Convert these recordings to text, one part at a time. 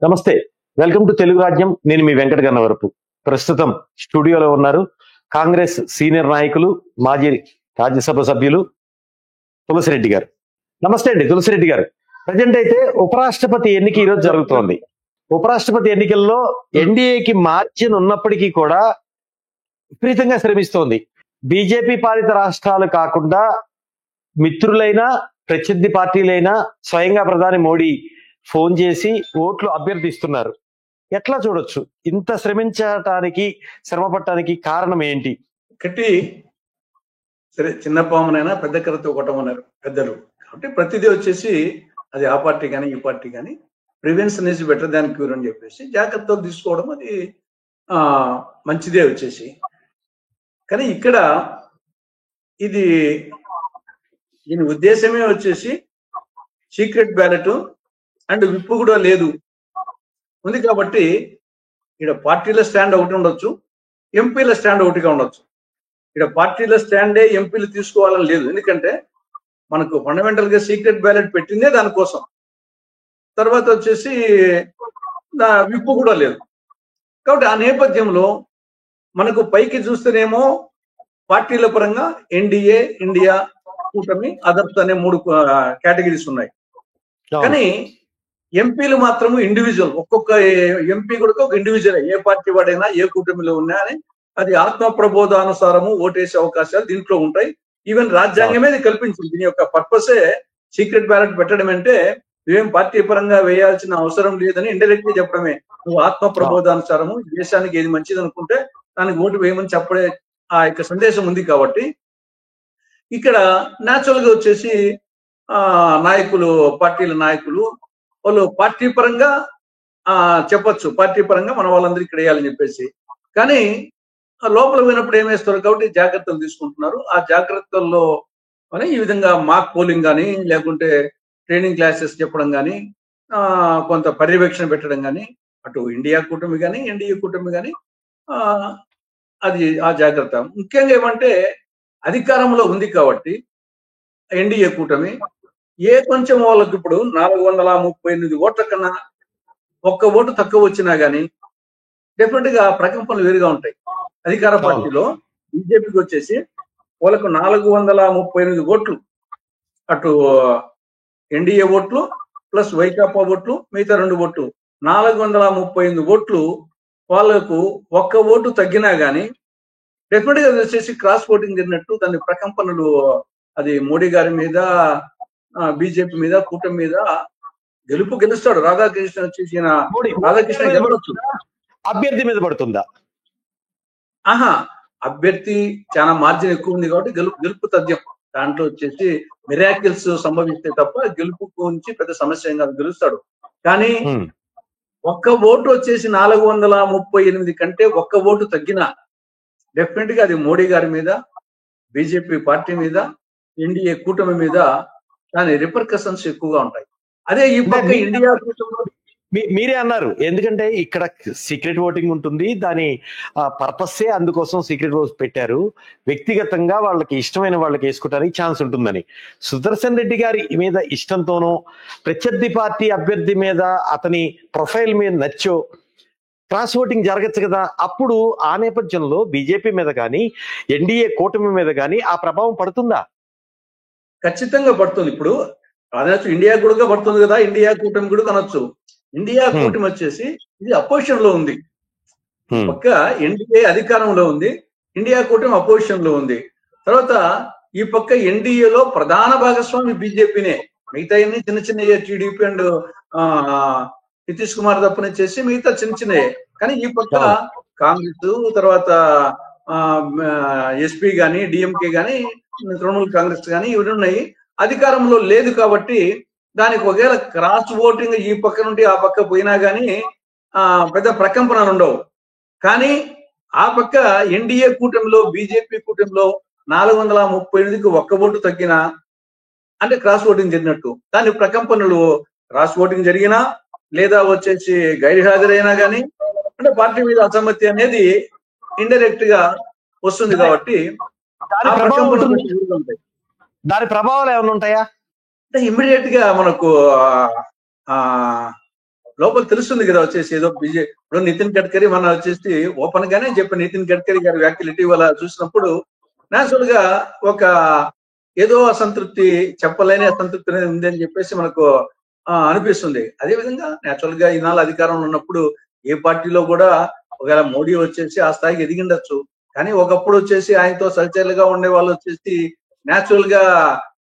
నమస్తే, welcome to Telugu రాజ్యం. నేను మీ వెంకట గన్నవరపు. ప్రస్తుతం స్టూడియోలో ఉన్నారు కాంగ్రెస్ సీనియర్ నాయకులు, మాజీ రాజ్యసభ సభ్యులు తులసిరెడ్డి గారు. నమస్తే అండి తులసిరెడ్డి గారు. ప్రజెంట్ అయితే ఉపరాష్ట్రపతి ఎన్నిక ఈరోజు జరుగుతోంది. ఉపరాష్ట్రపతి ఎన్నికల్లో ఎన్డీఏకి మార్జిన్ ఉన్నప్పటికీ కూడా విపరీతంగా శ్రమిస్తోంది. బీజేపీ పాలిత రాష్ట్రాలు కాకుండా మిత్రులైనా ప్రత్యర్థి పార్టీలైనా స్వయంగా ప్రధాని మోడీ ఫోన్ చేసి ఓట్లు అభ్యర్థిస్తున్నారు. ఎట్లా చూడొచ్చు ఇంత శ్రమించటానికి, శ్రమ పట్టడానికి కారణం ఏంటి? ఒకటి, సరే చిన్న పామునైనా పెద్ద కర్రతో కొట్టమన్నారు పెద్దలు. కాబట్టి ప్రతిదీ వచ్చేసి అది ఆ పార్టీ కానీ ఈ పార్టీ కానీ prevention is better than cure అని చెప్పేసి జాగ్రత్తలు తీసుకోవడం అది మంచిదే వచ్చేసి. కానీ ఇక్కడ ఇది దీని ఉద్దేశమే వచ్చేసి సీక్రెట్ బ్యాలెట్ అండ్ విప్పు కూడా లేదు ఉంది. కాబట్టి ఇక్కడ పార్టీల స్టాండ్ ఒకటి ఉండొచ్చు, ఎంపీల స్టాండ్ ఒకటిగా ఉండొచ్చు. ఇక్కడ పార్టీల స్టాండే ఎంపీలు తీసుకోవాలని లేదు. ఎందుకంటే మనకు ఫండమెంటల్ గా సీక్రెట్ బ్యాలెట్ పెట్టిందే దానికోసం. తర్వాత వచ్చేసి విప్పు కూడా లేదు. కాబట్టి ఆ నేపథ్యంలో మనకు పైకి చూస్తేనేమో పార్టీల పరంగా ఎన్డీఏ, ఇండియా కూటమి, అదర్స్ అనే 3 కేటగిరీస్ ఉన్నాయి. కానీ ఎంపీలు మాత్రం ఇండివిజువల్, ఒక్కొక్క ఎంపీ కూడా ఒక ఇండివిజువల్, ఏ పార్టీ వాడైనా ఏ కూటమిలో ఉన్నా అని అది ఆత్మ ప్రబోధానుసారము ఓటేసే అవకాశాలు దీంట్లో ఉంటాయి. ఈవెన్ రాజ్యాంగమే కల్పించింది. దీని యొక్క పర్పసే సీక్రెట్ బ్యాలెట్ పెట్టడం అంటే నువ్వేం పార్టీ పరంగా వేయాల్సిన అవసరం లేదని ఇండైరెక్ట్ గా చెప్పడమే. నువ్వు ఆత్మ ప్రబోధానుసారము దేశానికి ఏది మంచిది అనుకుంటే దానికి ఓటు వేయమని చెప్పడే ఆ యొక్క సందేశం ఉంది. కాబట్టి ఇక్కడ న్యాచురల్ గా వచ్చేసి నాయకులు, పార్టీల నాయకులు వాళ్ళు పార్టీ పరంగా చెప్పొచ్చు, పార్టీ పరంగా మన వాళ్ళందరూ ఇక్కడ వేయాలని చెప్పేసి. కానీ లోపల పోయినప్పుడు ఏమేస్తారు కాబట్టి జాగ్రత్తలు తీసుకుంటున్నారు. ఆ జాగ్రత్తల్లో ఈ విధంగా మాక్ పోలింగ్ కానీ, లేకుంటే ట్రైనింగ్ క్లాసెస్ చెప్పడం కానీ, కొంత పర్యవేక్షణ పెట్టడం కానీ, అటు ఇండియా కూటమి కానీ ఎన్డీఏ కూటమి కానీ అది ఆ జాగ్రత్త. ముఖ్యంగా ఏమంటే అధికారంలో ఉంది కాబట్టి ఎన్డీఏ కూటమి కొంచెం వాళ్ళకి ఇప్పుడు 438 ఓట్ల కన్నా ఒక్క ఓటు తక్కువ వచ్చినా గానీ డెఫినెట్ గా ప్రకంపనలు వేరుగా ఉంటాయి. అధికార పార్టీలో బీజేపీకి వచ్చేసి వాళ్ళకు 438 ఓట్లు, అటు ఎన్డీఏ ఓట్లు ప్లస్ వైకాపా ఓట్లు, మిగతా 2 ఓట్లు, 438 ఓట్లు వాళ్లకు ఒక్క ఓటు తగ్గినా గానీ డెఫినెట్ గా వచ్చేసి క్రాస్ ఓటింగ్ జరిగినట్టు దాని ప్రకంపనలు అది మోడీ గారి మీద, బీజేపీ మీద, కూటమి మీద గెలుస్తాడు. రాధాకృష్ణ వచ్చేసి రాధాకృష్ణ గెలవచ్చు. అభ్యర్థి మీద పడుతుందా? అభ్యర్థి చాలా మార్జిన్ ఎక్కువ ఉంది కాబట్టి గెలుపు తథ్యం. దాంట్లో వచ్చేసి మిరాకిల్స్ సంభవిస్తే తప్ప గెలుపు గురించి పెద్ద సమస్య ఏం కాదు, గెలుస్తాడు. కానీ ఒక్క ఓటు వచ్చేసి 438 కంటే ఒక్క ఓటు తగ్గినా డెఫినెట్ గా అది మోడీ గారి మీద, బీజేపీ పార్టీ మీద, ఎన్డీఏ కూటమి మీద దాని రిపర్కషన్స్ ఎక్కువగా ఉంటాయి. అదే ఈ పక్క ఇండియా కూటమిలో మీరే అన్నారు, ఎందుకంటే ఇక్కడ సీక్రెట్ ఓటింగ్ ఉంటుంది, దాని పర్పస్సే అందుకోసం సీక్రెట్ ఓట్ పెట్టారు, వ్యక్తిగతంగా వాళ్ళకి ఇష్టమైన వాళ్ళకి వేసుకోవడానికి ఛాన్స్ ఉంటుందని. సుదర్శన్ రెడ్డి గారి మీద ఇష్టంతోనో, ప్రత్యర్థి పార్టీ అభ్యర్థి మీద అతని ప్రొఫైల్ మీద నచ్చో క్రాస్ ఓటింగ్ జరగచ్చు కదా. అప్పుడు ఆ నేపథ్యంలో బీజేపీ మీద కానీ ఎన్డీఏ కూటమి మీద కానీ ఆ ప్రభావం పడుతుందా? ఖచ్చితంగా పడుతుంది. ఇప్పుడు అనొచ్చు ఇండియా కూడా పడుతుంది కదా, ఇండియా కూటమి కూడా కనొచ్చు. ఇండియా కూటమి వచ్చేసి ఇది అపోజిషన్ లో ఉంది. పక్క ఎన్డీఏ అధికారంలో ఉంది, ఇండియా కూటమి అపోజిషన్ లో ఉంది. తర్వాత ఈ పక్క ఎన్డీఏలో ప్రధాన భాగస్వామి బీజేపీనే, మిగతా చిన్న చిన్న టీడీపీ అండ్ నితీష్ కుమార్ తప్పని చేసి మిగతా చిన్న చిన్నయే. కానీ ఈ పక్క కాంగ్రెస్, తర్వాత ఎస్పీ గాని, డిఎంకే గాని, తృణమూల్ కాంగ్రెస్ గాని ఇవి ఉన్నాయి. అధికారంలో లేదు కాబట్టి దానికి ఒకవేళ క్రాస్ ఓటింగ్ ఈ పక్క నుండి ఆ పక్క పోయినా గానీ పెద్ద ప్రకంపనలు ఉండవు. కానీ ఆ పక్క ఎన్డీఏ కూటమిలో, బీజేపీ కూటమిలో 438కి ఒక్క ఓటు తగ్గినా అంటే క్రాస్ ఓటింగ్ జరిగినట్టు. దాని ప్రకంపనలు క్రాస్ ఓటింగ్ జరిగినా లేదా వచ్చేసి గైర్హాజరైనా గానీ అంటే పార్టీ మీద అసమ్మతి అనేది ఇండైరెక్ట్ గా వస్తుంది. కాబట్టి దాని ప్రభావాలు ఏమైనా ఉంటాయా అంటే ఇమ్మీడియట్ గా మనకు లోపల తెలుస్తుంది కదా వచ్చేసి ఏదో ఇప్పుడు నితిన్ గడ్కరీ మన వచ్చేసి ఓపెన్ గానే చెప్పి నితిన్ గడ్కరీ గారి వ్యాఖ్యలు ఇటీవల చూసినప్పుడు నేచురల్ గా ఒక ఏదో అసంతృప్తి చెప్పలేని అసంతృప్తి అనేది ఉంది అని చెప్పేసి మనకు అనిపిస్తుంది. అదే విధంగా నేచురల్ గా ఈనాడు అధికారంలో ఉన్నప్పుడు ఏ పార్టీలో కూడా ఒకవేళ మోడీ వచ్చేసి ఆ స్థాయికి ఎదిగిండొచ్చు, కానీ ఒకప్పుడు వచ్చేసి ఆయనతో సహచరులుగా ఉండే వాళ్ళు వచ్చేసి నేచురల్ గా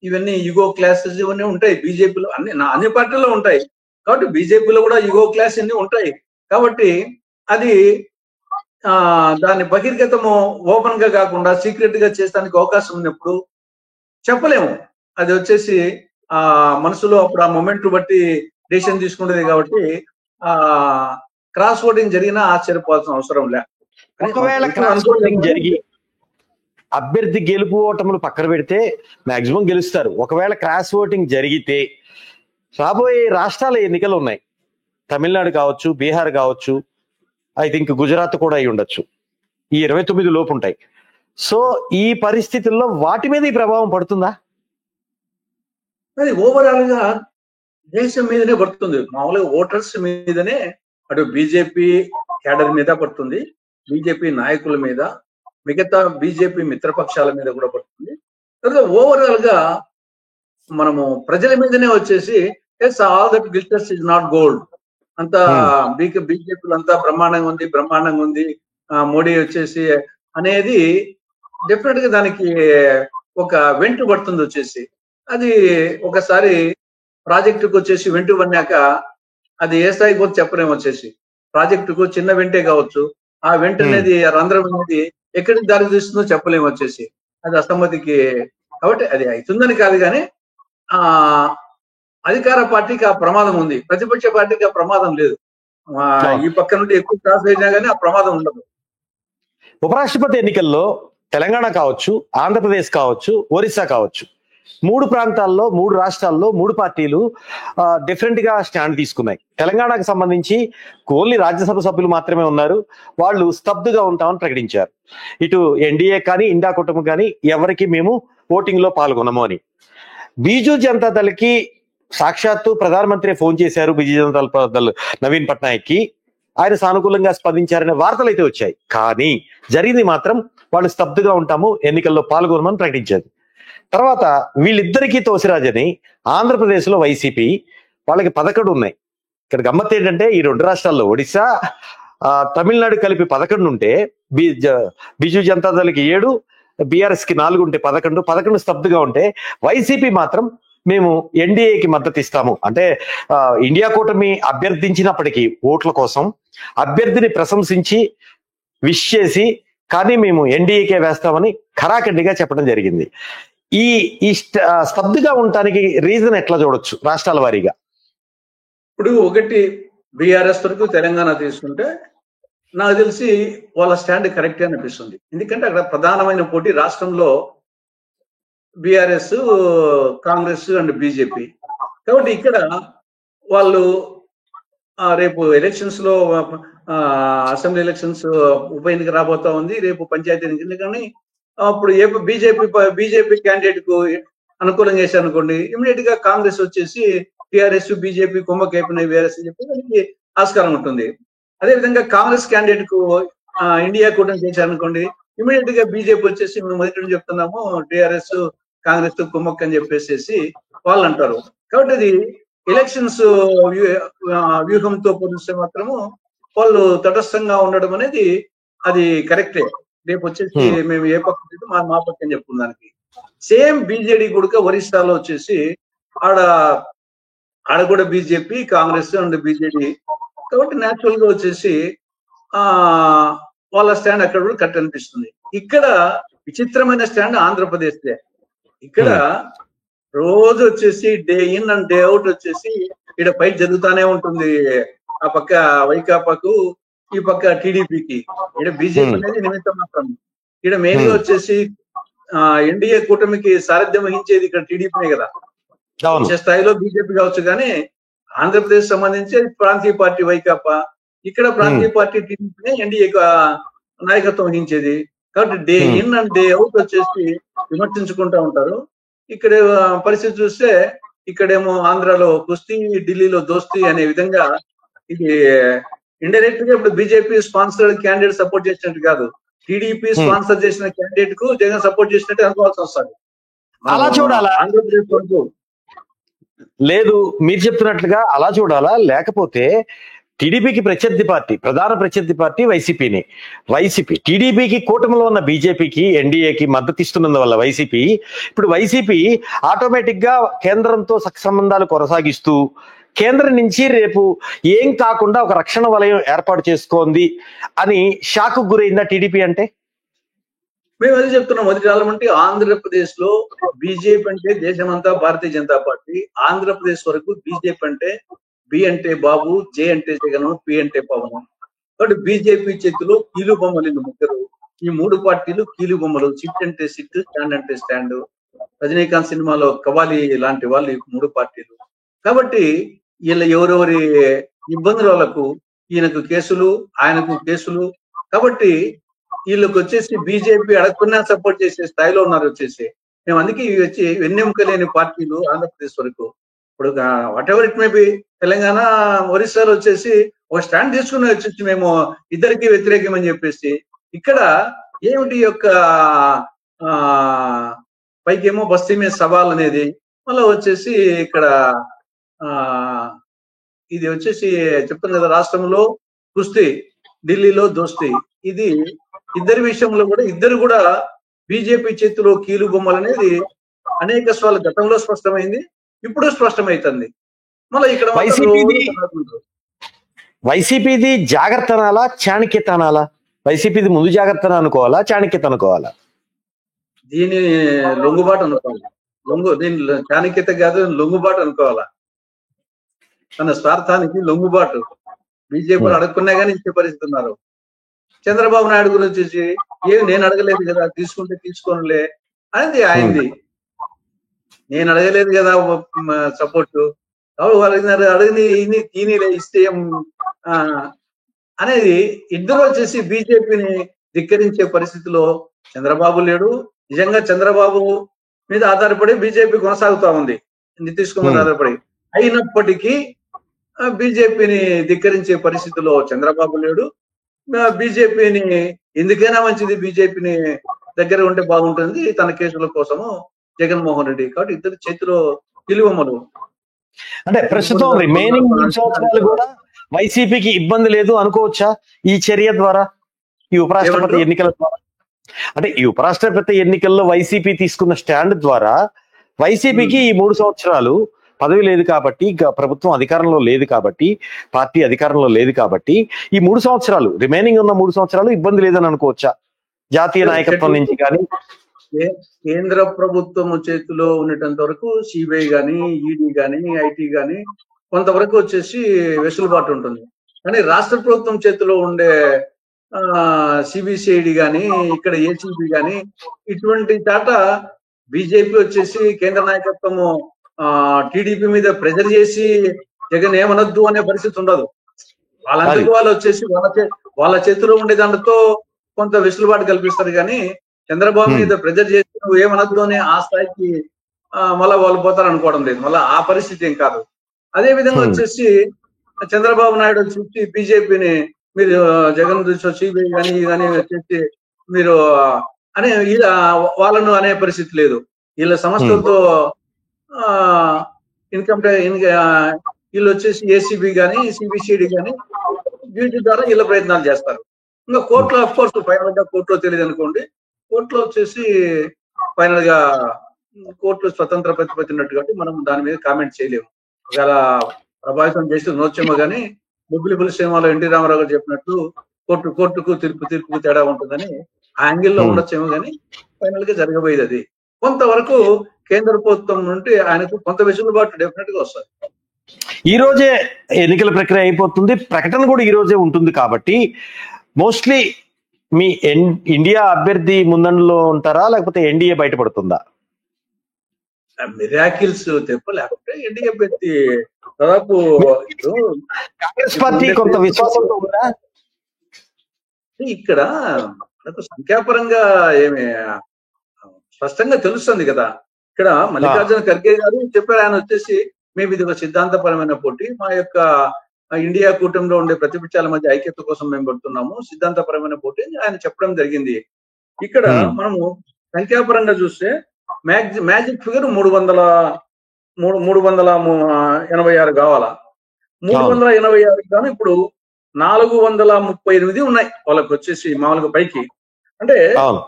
ఇవన్నీ యుగో క్లాసెస్ ఇవన్నీ ఉంటాయి బీజేపీలో, అన్ని పార్టీల్లో ఉంటాయి. కాబట్టి బీజేపీలో కూడా యుగో క్లాస్ అన్ని ఉంటాయి. కాబట్టి అది దాన్ని బహిర్గతము ఓపెన్ గా కాకుండా సీక్రెట్ గా చేసడానికి అవకాశం ఉన్నప్పుడు చెప్పలేము. అది వచ్చేసి మనసులో అప్పుడు ఆ మొమెంట్ బట్టి డెసిషన్ తీసుకుంటది. కాబట్టి క్రాస్ ఓటింగ్ జరిగినా ఆశ్చర్యపోవాల్సిన అవసరం లే. ఒకవేళ క్రాస్ ఓటింగ్ జరిగి అభ్యర్థి గెలుపు ఓటములు పక్కన పెడితే మాక్సిమం గెలుస్తారు. ఒకవేళ క్రాస్ ఓటింగ్ జరిగితే రాబోయే రాష్ట్రాల ఎన్నికలు ఉన్నాయి. తమిళనాడు కావచ్చు, బీహార్ కావచ్చు, ఐ థింక్ గుజరాత్ కూడా అయి ఉండొచ్చు. ఈ 29 లోపు ఉంటాయి. సో ఈ పరిస్థితుల్లో వాటి మీద ఈ ప్రభావం పడుతుందా? అది ఓవరాల్ గా దేశం మీదనే పడుతుంది. మామూలుగా ఓటర్స్ మీదనే, అటు బీజేపీ క్యాడర్ మీద పడుతుంది, బీజేపీ నాయకుల మీద, మిగతా బీజేపీ మిత్రపక్షాల మీద కూడా పడుతుంది. తర్వాత ఓవరాల్ గా మనము ప్రజల మీదనే వచ్చేసి all that glitters is not gold అంతా బీజేపీలో అంతా బ్రహ్మాండంగా ఉంది మోడీ వచ్చేసి అనేది డెఫినెట్ గా దానికి ఒక వెంటు పడుతుంది వచ్చేసి. అది ఒకసారి ప్రాజెక్టుకు వచ్చేసి వెంటు పడినాక అది ఏ స్థాయికి పోతే చెప్పలేము. వచ్చేసి ప్రాజెక్టుకు చిన్న వెంటే కావచ్చు, ఆ వెంట అనేది రంధ్రం అనేది ఎక్కడికి దారి తీస్తుందో చెప్పలేము. వచ్చేసి అది అసమ్మతికి, కాబట్టి అది అవుతుందని కాదు, కానీ అధికార పార్టీకి ఆ ప్రమాదం ఉంది, ప్రతిపక్ష పార్టీకి ఆ ప్రమాదం లేదు. ఈ పక్క నుండి ఎక్కువ క్రాస్ అయినా కానీ ఆ ప్రమాదం ఉండదు. ఉపరాష్ట్రపతి ఎన్నికల్లో తెలంగాణ కావచ్చు, ఆంధ్రప్రదేశ్ కావచ్చు, ఒరిస్సా కావచ్చు, 3 ప్రాంతాల్లో 3 రాష్ట్రాల్లో 3 పార్టీలు డిఫరెంట్ గా స్టాండ్ తీసుకున్నాయి. తెలంగాణకు సంబంధించి ఓన్లీ రాజ్యసభ సభ్యులు మాత్రమే ఉన్నారు, వాళ్ళు స్తబ్దుగా ఉంటామని ప్రకటించారు. ఇటు ఎన్డీఏ కానీ ఇండియా కూటమి కానీ ఎవరికి మేము ఓటింగ్ లో పాల్గొనము అని. బీజూ జనతా దళకి సాక్షాత్తు ప్రధానమంత్రి ఫోన్ చేశారు, బీజూ జనతా దళ్ నవీన్ పట్నాయక్ కి, ఆయన సానుకూలంగా స్పందించారనే వార్తలు అయితే వచ్చాయి. కానీ జరిగింది మాత్రం వాళ్ళు స్తబ్దుగా ఉంటాము, ఎన్నికల్లో పాల్గొనమని ప్రకటించారు. తర్వాత వీళ్ళిద్దరికీ తోసిరాజని ఆంధ్రప్రదేశ్ లో వైసీపీ, వాళ్ళకి 11 ఉన్నాయి. ఇక్కడ గమ్మత్ ఏంటంటే ఈ 2 రాష్ట్రాల్లో ఒడిశా, తమిళనాడు కలిపి 11 ఉంటే బిజు జనతా దళకి 7, బీఆర్ఎస్ కి 4 ఉంటే 11 స్తబ్దుగా ఉంటే వైసీపీ మాత్రం మేము ఎన్డీఏకి మద్దతు ఇస్తాము అంటే ఇండియా కూటమి అభ్యర్థించినప్పటికీ ఓట్ల కోసం అభ్యర్థిని ప్రశంసించి విష్ చేసి కానీ మేము ఎన్డీఏకే వేస్తామని ఖరాఖండిగా చెప్పడం జరిగింది. ఈ స్తబ్దుగా ఉండటానికి రీజన్ ఎట్లా చూడొచ్చు రాష్ట్రాల వారీగా? ఇప్పుడు ఒకటి బీఆర్ఎస్ వరకు తెలంగాణ తీసుకుంటే నాకు తెలిసి వాళ్ళ స్టాండ్ కరెక్ట్ అనిపిస్తుంది. ఎందుకంటే అక్కడ ప్రధానమైన పోటీ రాష్ట్రంలో బీఆర్ఎస్, కాంగ్రెస్ అండ్ బీజేపీ. కాబట్టి ఇక్కడ వాళ్ళు రేపు ఎలక్షన్స్ లో అసెంబ్లీ ఎలక్షన్స్ ఉప ఎన్నిక రాబోతా ఉంది, రేపు పంచాయతీ ఎన్నిక, కానీ అప్పుడు బీజేపీ క్యాండిడేట్ కు అనుకూలంగా చేశారు అనుకోండి, ఇమీడియట్ గా కాంగ్రెస్ వచ్చేసి టీఆర్ఎస్ బీజేపీ కుమ్మకైపోయినాయి బీఆర్ఎస్ అని చెప్పి దానికి ఆస్కారం ఉంటుంది. అదేవిధంగా కాంగ్రెస్ క్యాండిడేట్ కు ఇండియా కూటమి చేశారనుకోండి, ఇమీడియట్ గా బీజేపీ వచ్చేసి మేము మొదటి నుంచి చెప్తున్నాము టీఆర్ఎస్ కాంగ్రెస్ కుమ్మక్ అని చెప్పేసి వాళ్ళు అంటారు. కాబట్టి అది ఎలక్షన్స్ వ్యూహంతో పోలిస్తే మాత్రము వాళ్ళు తటస్థంగా ఉండడం అనేది అది కరెక్టే. రేపు వచ్చేసి మేము ఏ పక్క మా పక్క అని చెప్పుకున్నానికి సేమ్ బీజేడీ కూడా ఒరిస్సాలో వచ్చేసి ఆడ కూడా బీజేపీ, కాంగ్రెస్ అండ్ బీజేడీ. కాబట్టి న్యాచురల్ గా వచ్చేసి వాళ్ళ స్టాండ్ అక్కడ కూడా కరెక్ట్ అనిపిస్తుంది. ఇక్కడ విచిత్రమైన స్టాండ్ ఆంధ్రప్రదేశ్. ఇక్కడ రోజు వచ్చేసి day in and day out వచ్చేసి ఇక్కడ ఫైట్ జరుగుతానే ఉంటుంది. ఆ పక్క వైకాపాకు, ఈ పక్క టీడీపీకి. ఇక్కడ బీజేపీ అనేది నిమిత్తం మాత్రం. ఇక్కడ మెయిన్ గా వచ్చేసి ఎన్డీఏ కూటమికి సారథ్యం వహించేది ఇక్కడ టీడీపీనే కదా. వచ్చే స్థాయిలో బీజేపీ కావచ్చు, కానీ ఆంధ్రప్రదేశ్ సంబంధించి ప్రాంతీయ పార్టీ వైకాపా, ఇక్కడ ప్రాంతీయ పార్టీ టీడీపీనే ఎన్డీఏ నాయకత్వం వహించేది. కాబట్టి day in and day out వచ్చేసి విమర్శించుకుంటా ఉంటారు. ఇక్కడ పరిస్థితి చూస్తే ఇక్కడేమో ఆంధ్రాలో కుస్తీ, ఢిల్లీలో దోస్తీ అనే విధంగా ఇది ఇండైరెక్ట్ గా ఇప్పుడు బీజేపీ స్పాన్సర్డ్ క్యాండిడేట్ సపోర్ట్ చేసినట్టు కాదు, టీడీపీ స్పాన్సర్ చేసిన క్యాండిడేట్ కు జగన్ సపోర్ట్ చేసినట్టు అనుకోవాల్సి వస్తుంది. అలా చూడాలా? ఆంధ్రప్రదేశ్ వరకు లేదు, మీరు చెప్తున్నట్లుగా అలా చూడాలా? లేకపోతే టీడీపీకి ప్రత్యర్థి పార్టీ, ప్రధాన ప్రత్యర్థి పార్టీ వైసీపీ టీడీపీకి కూటమిలో ఉన్న బీజేపీకి ఎన్డీఏకి మద్దతు ఇస్తున్నందువల్ల ఇప్పుడు వైసీపీ ఆటోమేటిక్ గా కేంద్రంతో సంబంధాలు కొనసాగిస్తూ కేంద్రం నుంచి రేపు ఏం కాకుండా ఒక రక్షణ వలయం ఏర్పాటు చేసుకోండి అని షాక్ గురైందా టీడీపీ అంటే? మేము అదే చెప్తున్నాం. మొదటి కాలం అంటే ఆంధ్రప్రదేశ్ లో బీజేపీ అంటే దేశమంతా భారతీయ జనతా పార్టీ, ఆంధ్రప్రదేశ్ వరకు బీజేపీ అంటే బి అంటే బాబు, జే అంటే జగన్, పి అంటే పవన్. కాబట్టి బీజేపీ చేతిలో కీలు బొమ్మలు ముగ్గురు, ఈ మూడు పార్టీలు కీలు బొమ్మలు. సిట్ అంటే సిట్, స్టాండ్ అంటే స్టాండ్. రజనీకాంత్ సినిమాలో కవాలి లాంటి వాళ్ళు ఈ మూడు పార్టీలు. కాబట్టి వీళ్ళ ఎవరెవరి ఇబ్బందుల వాళ్ళకు ఈయనకు కేసులు, ఆయనకు కేసులు. కాబట్టి వీళ్ళకి వచ్చేసి బీజేపీ అడగకుండా సపోర్ట్ చేసే స్థాయిలో ఉన్నారు. మేము అందుకే ఇవి వచ్చి వెన్నెముక లేని పార్టీలు ఆంధ్రప్రదేశ్ వరకు. ఇప్పుడు what ever it may be, Telangana, ఒరిస్సాలో వచ్చేసి ఒక స్టాండ్ తీసుకుని వచ్చేసి మేము ఇద్దరికి వ్యతిరేకమని చెప్పేసి, ఇక్కడ ఏమిటి యొక్క పైకేమో బస్తీ మీద సవాల్ అనేది, మళ్ళీ వచ్చేసి ఇక్కడ ఇది వచ్చేసి చెప్తాను కదా, రాష్ట్రంలో కుస్తీ, ఢిల్లీలో దోస్తీ. ఇది ఇద్దరి విషయంలో కూడా ఇద్దరు కూడా బీజేపీ చేతిలో కీలు బొమ్మలు అనేది అనేక సార్లు గతంలో స్పష్టమైంది, ఇప్పుడు స్పష్టమవుతుంది. మళ్ళీ ఇక్కడ వైసీపీది జాగ్రత్త అనాలా, చాణక్యత అనాలా? వైసీపీది ముందు జాగ్రత్త అనుకోవాలా, చాణక్యత అనుకోవాలా? దీని లొంగుబాటు అనుకోవాలి. దీని చాణక్యత కాదు, లొంగుబాటు అనుకోవాలా. తన స్వార్థానికి లొంగుబాటు. బీజేపీ అడగకున్నా కానీ ఇచ్చే పరిస్థితి ఉన్నారు. చంద్రబాబు నాయుడు గురించి నేను అడగలేదు కదా, తీసుకుంటే తీసుకోనులే అనేది ఆయనది. నేను అడగలేదు కదా సపోర్టు, అడిగిన తీనిలే ఇస్తే అనేది. ఇద్దరు వచ్చేసి బీజేపీని ధిక్కరించే పరిస్థితిలో చంద్రబాబు లేడు. నిజంగా చంద్రబాబు మీద ఆధారపడి బీజేపీ కొనసాగుతా ఉంది, నితీష్ కుమార్ ఆధారపడి. అయినప్పటికీ బీజేపీని ధిక్కరించే పరిస్థితిలో చంద్రబాబు లేడు. బీజేపీని ఎందుకైనా మంచిది, బీజేపీని దగ్గర ఉంటే బాగుంటుంది తన కేసుల కోసము జగన్మోహన్ రెడ్డి. కాబట్టి ఇద్దరు చేతిలో పిలువమ్మలు. అంటే ప్రస్తుతం రిమైనింగ్ 3 సంవత్సరాలు కూడా వైసీపీకి ఇబ్బంది లేదు అనుకోవచ్చా ఈ చర్య ద్వారా, ఈ ఉపరాష్ట్రపతి ఎన్నికల ద్వారా? అంటే ఈ ఉపరాష్ట్రపతి ఎన్నికల్లో వైసీపీ తీసుకున్న స్టాండ్ ద్వారా వైసీపీకి ఈ 3 సంవత్సరాలు పదవి లేదు కాబట్టి, ప్రభుత్వం అధికారంలో లేదు కాబట్టి, పార్టీ అధికారంలో లేదు కాబట్టి, ఈ 3 సంవత్సరాలు, రిమైనింగ్ ఉన్న 3 సంవత్సరాలు ఇబ్బంది లేదని అనుకోవచ్చా జాతీయ నాయకత్వం నుంచి? కానీ కేంద్ర ప్రభుత్వం చేతిలో ఉండేటంత వరకు సిబిఐ గాని, ఈడీ గాని, ఐటీ గాని కొంతవరకు వచ్చేసి వెసులుబాటు ఉంటుంది. కానీ రాష్ట్ర ప్రభుత్వం చేతిలో ఉండే సిబిసిఐడి గాని, ఇక్కడ ఏసీబీ గాని, ఇటువంటి చాట బీజేపీ వచ్చేసి కేంద్ర నాయకత్వము టీడీపీ మీద ప్రెజర్ చేసి జగన్ ఏమనొద్దు అనే పరిస్థితి ఉండదు. వాళ్ళందరికీ వాళ్ళు వచ్చేసి వాళ్ళ చేతిలో ఉండే దాంట్లో కొంత వెసులుబాటు కల్పిస్తారు. కానీ చంద్రబాబు మీద ప్రెజర్ చేసి నువ్వు ఏమనొద్దు అనే ఆ స్థాయికి మళ్ళా వాళ్ళు పోతారు అనుకోవడం లేదు. మళ్ళీ ఆ పరిస్థితి ఏం కాదు. అదే విధంగా వచ్చేసి చంద్రబాబు నాయుడు వచ్చి బీజేపీని మీరు జగన్ సిబిఐ కానీ వచ్చేసి మీరు అనే వాళ్ళను అనే పరిస్థితి లేదు. వీళ్ళ సంస్థలతో ఇన్కమ్ వీళ్ళు వచ్చేసి ఏసీబీ గానీ, సిబిసిఐడి గానీ వీటి ద్వారా వీళ్ళ ప్రయత్నాలు చేస్తారు. ఇంకా కోర్టులో అఫ్ కోర్స్ ఫైనల్ గా కోర్టులో తెలియదు అనుకోండి, కోర్టులో వచ్చేసి ఫైనల్ గా కోర్టు స్వతంత్ర ప్రతిపత్తి ఉన్నట్టు కాబట్టి మనం దాని మీద కామెంట్ చేయలేము. ఒకవేళ ప్రభావితం చేసి నోచేమో కానీ బొబ్బిలిపులి సినిమాలో ఎన్టీ రామారావు గారు చెప్పినట్టు కోర్టుకు తీర్పుకు తేడా ఉంటుందని ఆ యాంగిల్లో ఉండొచ్చేమో కానీ ఫైనల్ గా జరగబోయేది అది. కొంతవరకు కేంద్ర ప్రభుత్వం నుండి ఆయనకు కొంత వెసులుబాటు డెఫినెట్ గా వస్తుంది. ఈ రోజే ఎన్నికల ప్రక్రియ అయిపోతుంది, ప్రకటన కూడా ఈ రోజే ఉంటుంది కాబట్టి మోస్ట్లీ మీ ఇండియా అభ్యర్థి ముందంలో ఉంటారా, లేకపోతే ఎన్డీఏ బయటపడుతుందా? మిరాకిల్స్ తెప్ప లేకపోతే ఎన్డీఏ అభ్యర్థి దాదాపు కాంగ్రెస్ పార్టీ కొంత విశ్వాసంతో ఉందా? ఇక్కడ మనకు సంఖ్యాపరంగా ఏమి స్పష్టంగా తెలుస్తుంది కదా. ఇక్కడ మల్లికార్జున ఖర్గే గారు చెప్పారు, ఆయన వచ్చేసి మేము ఇది ఒక సిద్ధాంతపరమైన పోటీ, మా యొక్క ఇండియా కూటమిలో ఉండే ప్రతిపక్షాల మధ్య ఐక్యత కోసం మేము పెడుతున్నాము, సిద్ధాంతపరమైన పోటీ అని ఆయన చెప్పడం జరిగింది. ఇక్కడ మనము సంఖ్యాపరంగా చూస్తే మ్యాజిక్ ఫిగర్ 386 కావాలా. 386 గాను ఇప్పుడు 438 ఉన్నాయి వాళ్ళకి వచ్చేసి మామూలుగా పైకి. అంటే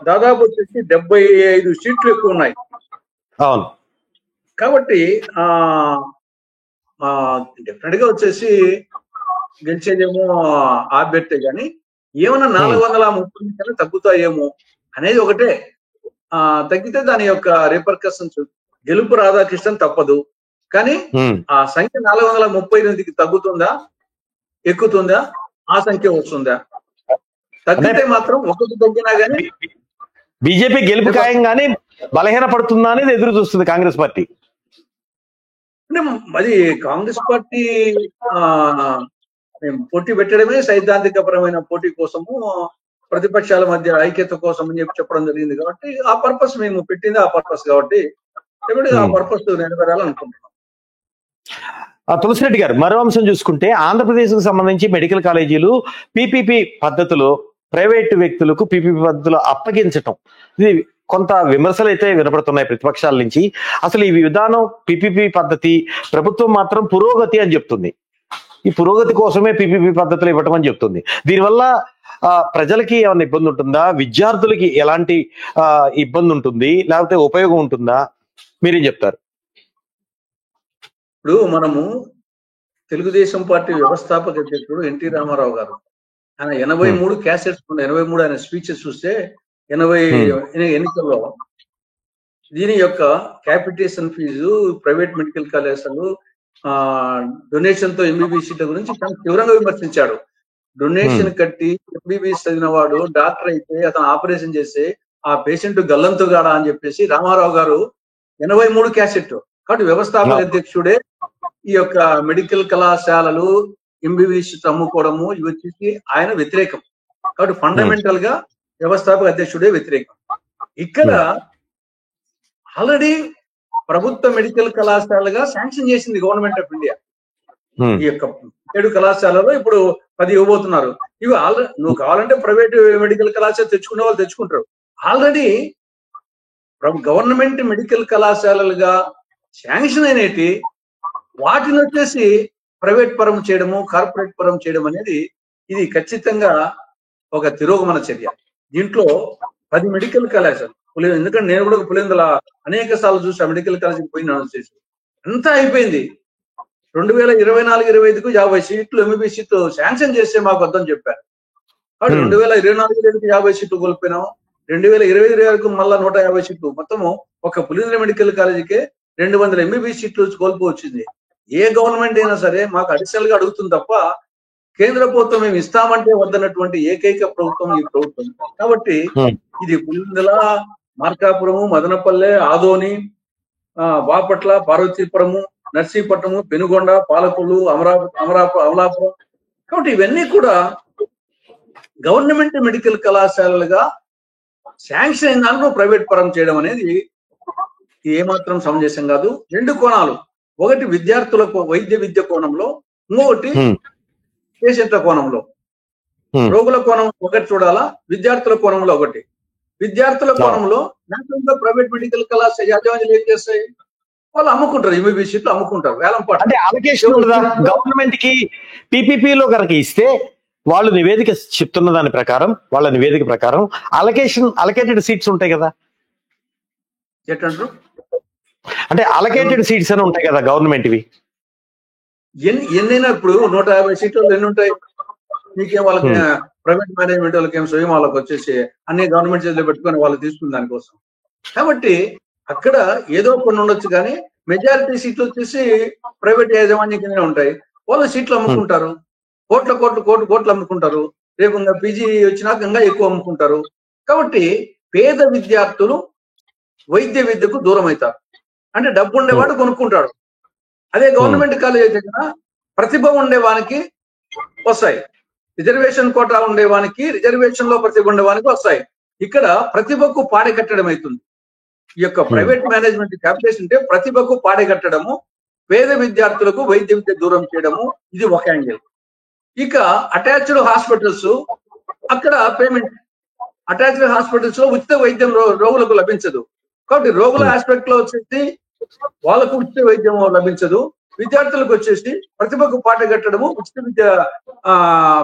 దాదాపు వచ్చేసి 75 సీట్లు ఎక్కువ ఉన్నాయి. కాబట్టి డెఫినెట్ గా వచ్చేసి గెలిచేదేమో అభ్యర్థి, కానీ ఏమన్నా 430 కన్నా తగ్గుతాయేమో అనేది ఒకటే. తగ్గితే దాని యొక్క రిపర్కషన్స్ గెలుపు రాధాకృష్ణన్ తప్పదు, కానీ ఆ సంఖ్య 438కి తగ్గుతుందా, ఎక్కుతుందా, ఆ సంఖ్య వస్తుందా? తగ్గితే మాత్రం ఒకటి తగ్గినా గానీ బీజేపీ గెలుపు ఖాయం కానీ బలహీన పడుతుందా అనేది ఎదురు చూస్తుంది కాంగ్రెస్ పార్టీ. అంటే అది కాంగ్రెస్ పార్టీ పోటీ పెట్టడమే సైద్ధాంతికపరమైన పోటీ కోసము, ప్రతిపక్షాల మధ్య ఐక్యత కోసం అని చెప్పడం జరిగింది. కాబట్టి ఆ పర్పస్ మేము పెట్టింది ఆ పర్పస్, కాబట్టి ఆ పర్పస్ నెరవేరాలనుకుంటున్నాం. తులసిరెడ్డి గారు, మరో అంశం చూసుకుంటే ఆంధ్రప్రదేశ్ కు సంబంధించి మెడికల్ కాలేజీలు పీపీపీ పద్ధతిలో ప్రైవేటు వ్యక్తులకు పీపీపీ పద్ధతిలో అప్పగించటం, ఇది కొంత విమర్శలు అయితే వినపడుతున్నాయి ప్రతిపక్షాల నుంచి. అసలు ఈ విధానం పీపీపీ పద్ధతి ప్రభుత్వం మాత్రం పురోగతి అని చెప్తుంది. ఈ పురోగతి కోసమే పీపీపీ పద్ధతులు ఇవ్వటం అని చెప్తుంది. దీనివల్ల ప్రజలకి ఏమైనా ఇబ్బంది ఉంటుందా, విద్యార్థులకి ఎలాంటి ఇబ్బంది ఉంటుంది, లేకపోతే ఉపయోగం ఉంటుందా, మీరేం చెప్తారు? ఇప్పుడు మనము తెలుగుదేశం పార్టీ వ్యవస్థాపక అధ్యక్షుడు ఎన్టీ రామారావు గారు, ఆయన 83 క్యాసెట్స్ 83 ఆయన స్పీచెస్ చూస్తే 80 ఎన్నికల్లో దీని యొక్క క్యాపిటేషన్ ఫీజు, ప్రైవేట్ మెడికల్ కాలేజీలు డొనేషన్ తో ఎంబీబీఎస్ సీట్ల గురించి తీవ్రంగా విమర్శించాడు. డొనేషన్ కట్టి ఎంబీబీఎస్ చదివిన వాడు డాక్టర్ అయితే అతను ఆపరేషన్ చేస్తే ఆ పేషెంట్ గల్లంతుగాడా అని చెప్పేసి రామారావు గారు 83 క్యాసెట్. కాబట్టి వ్యవస్థాపక అధ్యక్షుడే ఈ యొక్క మెడికల్ కళాశాలలు ఎంబీబీఎస్ అమ్ముకోవడము ఇవి వచ్చేసి ఆయన వ్యతిరేకం. కాబట్టి ఫండమెంటల్ గా వ్యవస్థాపక అధ్యక్షుడే వ్యతిరేకం. ఇక్కడ ఆల్రెడీ ప్రభుత్వ మెడికల్ కళాశాలగా శాంక్షన్ చేసింది గవర్నమెంట్ ఆఫ్ ఇండియా. ఈ యొక్క 7 కళాశాలలో ఇప్పుడు 10 ఇవ్వబోతున్నారు. ఇవి ఆల్రెడీ నువ్వు కావాలంటే ప్రైవేట్ మెడికల్ కళాశాల తెచ్చుకునే వాళ్ళు తెచ్చుకుంటారు. ఆల్రెడీ గవర్నమెంట్ మెడికల్ కళాశాలలుగా శాంక్షన్ అయినటి వాటిని వచ్చేసి ప్రైవేట్ పరం చేయడము, కార్పొరేట్ పరం చేయడం అనేది ఇది ఖచ్చితంగా ఒక తిరోగమన చర్య. దీంట్లో 10 మెడికల్ కళాశాలలు, ఎందుకంటే నేను కూడా పులిందల అనేక సార్లు చూసి ఆ మెడికల్ కాలేజీకి పోయిన చేసి అంతా అయిపోయింది. 2024-25కు 50 సీట్లు ఎంబీబీఎస్ సీట్లు శాంక్షన్ చేస్తే మాకు వద్దని చెప్పారు. కాబట్టి 2024-25కి 50 సీట్లు కోల్పోయినాం. 2025-26కు మళ్ళా 150 సీట్లు, మొత్తము ఒక పులిందల మెడికల్ కాలేజీకే 200 ఎంబీబీఎస్ సీట్లు కోల్పో వచ్చింది. ఏ గవర్నమెంట్ అయినా సరే మాకు అడిషనల్ గా అడుగుతుంది తప్ప కేంద్ర ప్రభుత్వం మేము ఇస్తామంటే వద్దన్నటువంటి ఏకైక ప్రభుత్వం ఈ ప్రభుత్వం. కాబట్టి ఇది పులిందల, మార్కాపురము, మదనపల్లె, ఆదోని, బాపట్ల, పార్వతీపురము, నర్సీపట్నము, పెనుగొండ, పాలకొల్లు, అమలాపురం. కాబట్టి ఇవన్నీ కూడా గవర్నమెంట్ మెడికల్ కళాశాలలుగా శాంక్షన్ అయిన దాంట్లో ప్రైవేట్ పరం చేయడం అనేది ఏమాత్రం సమంజసం కాదు. 2 కోణాలు, ఒకటి విద్యార్థులకు వైద్య విద్య కోణంలో, ఇంకొకటి పేషెంట్ల కోణంలో. రోగుల కోణం ఒకటి చూడాలా, విద్యార్థుల కోణంలో ఒకటి. విద్యార్థుల కోణంలో నేషనల్ ప్రైవేట్ మెడికల్ కళాశాల యాజమాన్యాలు ఏం చేస్తాయి, వాళ్ళు అమ్ముకుంటారు, ఎంబీబీఎస్ సీట్లు అమ్ముకుంటారు వేలం పాటు. అంటే అలొకేషన్ గవర్నమెంట్ కి పీపీపీలో కనుక ఇస్తే వాళ్ళు నివేదిక చెప్తున్న దాని ప్రకారం, వాళ్ళ నివేదిక ప్రకారం అలొకేటెడ్ సీట్స్ ఉంటాయి కదా. ఎట్లంటారు అంటే అలొకేటెడ్ సీట్స్ అని ఉంటాయి కదా గవర్నమెంట్వి. ఎన్నైనా ఇప్పుడు 150 సీట్లు ఎన్ని ఉంటాయి మీకేం? వాళ్ళకి ప్రైవేట్ మేనేజ్మెంట్ వాళ్ళకి ఏం స్వయం వాళ్ళకి వచ్చేసి అన్ని గవర్నమెంట్ చేతిలో పెట్టుకొని వాళ్ళు తీసుకున్న దానికోసం. కాబట్టి అక్కడ ఏదో కొన్ని ఉండొచ్చు, కానీ మెజారిటీ సీట్లు వచ్చేసి ప్రైవేట్ యాజమాన్యం కిందనే ఉంటాయి. వాళ్ళు సీట్లు అమ్ముకుంటారు, కోట్లు అమ్ముకుంటారు. రేపు ఇంకా పీజీ వచ్చినాక ఇంకా ఎక్కువ అమ్ముకుంటారు. కాబట్టి పేద విద్యార్థులు వైద్య విద్యకు దూరం అవుతారు. అంటే డబ్బు ఉండేవాడు కొనుక్కుంటాడు. అదే గవర్నమెంట్ కాలేజ్ అయితే కదా ప్రతిభ ఉండేవానికి వస్తాయి, రిజర్వేషన్ కోటా ఉండేవానికి రిజర్వేషన్ లో ప్రతిభ ఉండేవానికి వస్తాయి. ఇక్కడ ప్రతిభకు పాడే కట్టడం అవుతుంది. ఈ యొక్క ప్రైవేట్ మేనేజ్మెంట్ క్యాపిటేషన్ అంటే ప్రతిభకు పాడే కట్టడము, పేద విద్యార్థులకు వైద్య విద్య దూరం చేయడము, ఇది ఒక యాంగిల్. ఇక అటాచ్డ్ హాస్పిటల్స్, అక్కడ పేమెంట్. అటాచ్డ్ హాస్పిటల్స్ లో ఉచిత వైద్యం రోగులకు లభించదు. కాబట్టి రోగుల ఆస్పెక్ట్ లో వచ్చేసి వాళ్ళకు ఉచిత వైద్యం లభించదు. విద్యార్థులకు వచ్చేసి ప్రతిభకు పాట కట్టడము, ఉచిత విద్య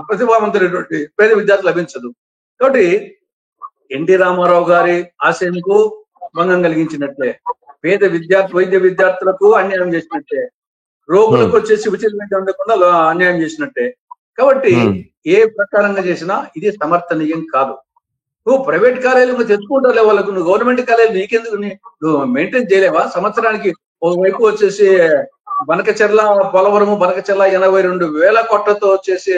ప్రతిభావంతులైనటువంటి పేద విద్యార్థులు లభించదు. కాబట్టి ఎన్టీ రామారావు గారి ఆశయంకు భంగం కలిగించినట్లే, పేద వైద్య విద్యార్థులకు అన్యాయం చేసినట్టే, రోగులకు వచ్చేసి ఉచిత వైద్యం అందకుండా అన్యాయం చేసినట్టే. కాబట్టి ఏ ప్రకారంగా చేసినా ఇది సమర్థనీయం కాదు. నువ్వు ప్రైవేట్ కాలేజీలు తెచ్చుకుంటారులే వాళ్ళకు, నువ్వు గవర్నమెంట్ కాలేజీలు నీకెందుకు, నువ్వు మెయింటైన్ చేయలేవా? సంవత్సరానికి ఒకవైపు వచ్చేసి బనకచెర్ల పోలవరము, బనకచెర్ల 82,000 కోట్లతో వచ్చేసి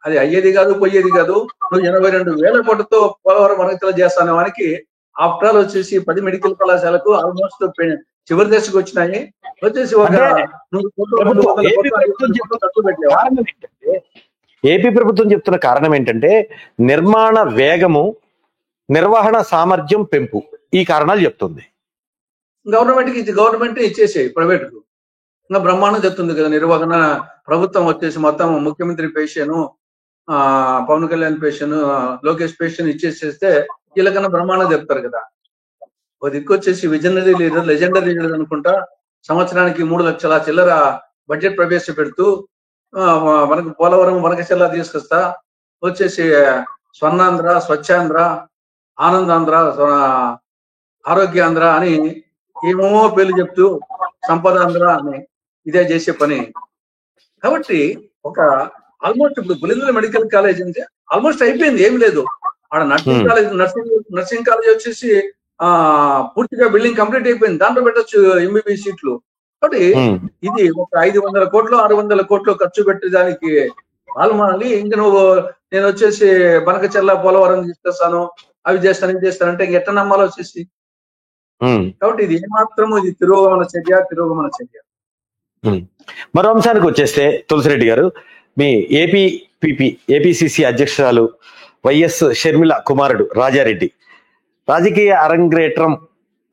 అది అయ్యేది కాదు, పోయేది కాదు. నువ్వు 82,000 కోట్లతో పోలవరం బనకచెర్ల చేస్తానే వానికి ఆఫ్టర్ ఆల్ వచ్చేసి 10 మెడికల్ కళాశాలకు ఆల్మోస్ట్ చివరి దశకు వచ్చినాయి. వచ్చేసి ఒక ఏపీ ప్రభుత్వం చెప్తున్న కారణం ఏంటంటే నిర్మాణ వేగము, నిర్వహణ సామర్థ్యం పెంపు, ఈ కారణాలు చెప్తుంది. గవర్నమెంట్ ఇచ్చేసాయి ప్రైవేట్ కు, ఇంకా బ్రహ్మాండం చెప్తుంది కదా నిర్వహణ. ప్రభుత్వం వచ్చేసి మొత్తం ముఖ్యమంత్రి పేషన్, పవన్ కళ్యాణ్ పేషన్, లోకేష్ పేషన్ ఇచ్చేసేస్తే వీళ్ళకన్నా బ్రహ్మాండం చెప్తారు కదా. ఒక దిక్కు వచ్చేసి విజనరీ లీడర్, లెజెండరీ లీడర్ అనుకుంటా సంవత్సరానికి 3 లక్షల చిల్లర బడ్జెట్ ప్రవేశపెడుతూ మనకు పోలవరం బనకచెర్ల తీసుకొస్తా, వచ్చేసి స్వర్ణాంధ్ర, స్వచ్ఛాంధ్ర, ఆనందాంధ్ర, ఆరోగ్యాంధ్ర అని ఏమేమో పేర్లు చెప్తూ సంపదాంధ్ర అని ఇదే చేసే పని. కాబట్టి ఒక ఆల్మోస్ట్ ఇప్పుడు పులివెందుల మెడికల్ కాలేజ్ అంటే ఆల్మోస్ట్ అయిపోయింది, ఏం లేదు. ఆడ నర్సింగ్ కాలేజ్, నర్సింగ్ కాలేజ్ వచ్చేసి పూర్తిగా బిల్డింగ్ కంప్లీట్ అయిపోయింది, దాంట్లో పెట్టచ్చు ఎంబీబీఎస్ సీట్లు. కాబట్టి ఇది ఒక 500 కోట్లు 600 కోట్లు ఖర్చు పెట్టేదానికి పాల్మాలి. ఇంక నువ్వు నేను వచ్చేసి బనకచెర్ల పోలవరం తీసుకొస్తాను, అవి చేస్తాను, ఇది చేస్తానంటే ఇంకెట్ట నమ్మాలో వచ్చేసి. కాబట్టి ఇది ఏమాత్రము ఇది తిరోగమన చర్య. మరో అంశానికి వచ్చేస్తే తులసిరెడ్డి గారు, మీ ఏపీసీసీ అధ్యక్షురాలు వైఎస్ షర్మిల కుమారుడు రాజారెడ్డి రాజకీయ అరంగేట్రం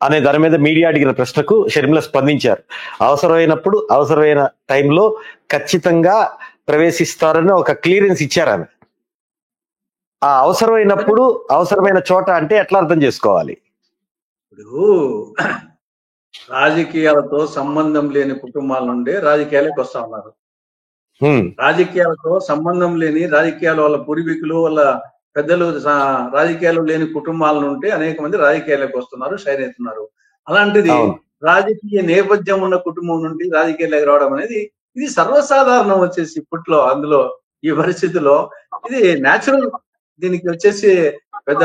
అనే దాని మీద మీడియా అడిగిన ప్రశ్నకు షర్మిల స్పందించారు. అవసరమైనప్పుడు అవసరమైన టైంలో ఖచ్చితంగా ప్రవేశిస్తారని ఒక క్లియరెన్స్ ఇచ్చారు ఆమె. ఆ అవసరమైనప్పుడు అవసరమైన చోట అంటే ఎట్లా అర్థం చేసుకోవాలి? ఇప్పుడు రాజకీయాలతో సంబంధం లేని కుటుంబాల నుండి రాజకీయాలకు వస్తా ఉన్నారు. రాజకీయాలతో సంబంధం లేని, రాజకీయాలు వాళ్ళ పూర్వీకులు, వాళ్ళ పెద్దలు రాజకీయాలు లేని కుటుంబాల నుండి అనేక మంది రాజకీయాలకు వస్తున్నారు, షైన్ అవుతున్నారు. అలాంటిది రాజకీయ నేపథ్యం ఉన్న కుటుంబం నుండి రాజకీయాలకు రావడం అనేది ఇది సర్వసాధారణం వచ్చేసి ఇప్పట్లో. అందులో ఈ పరిస్థితిలో ఇది న్యాచురల్, దీనికి వచ్చేసి పెద్ద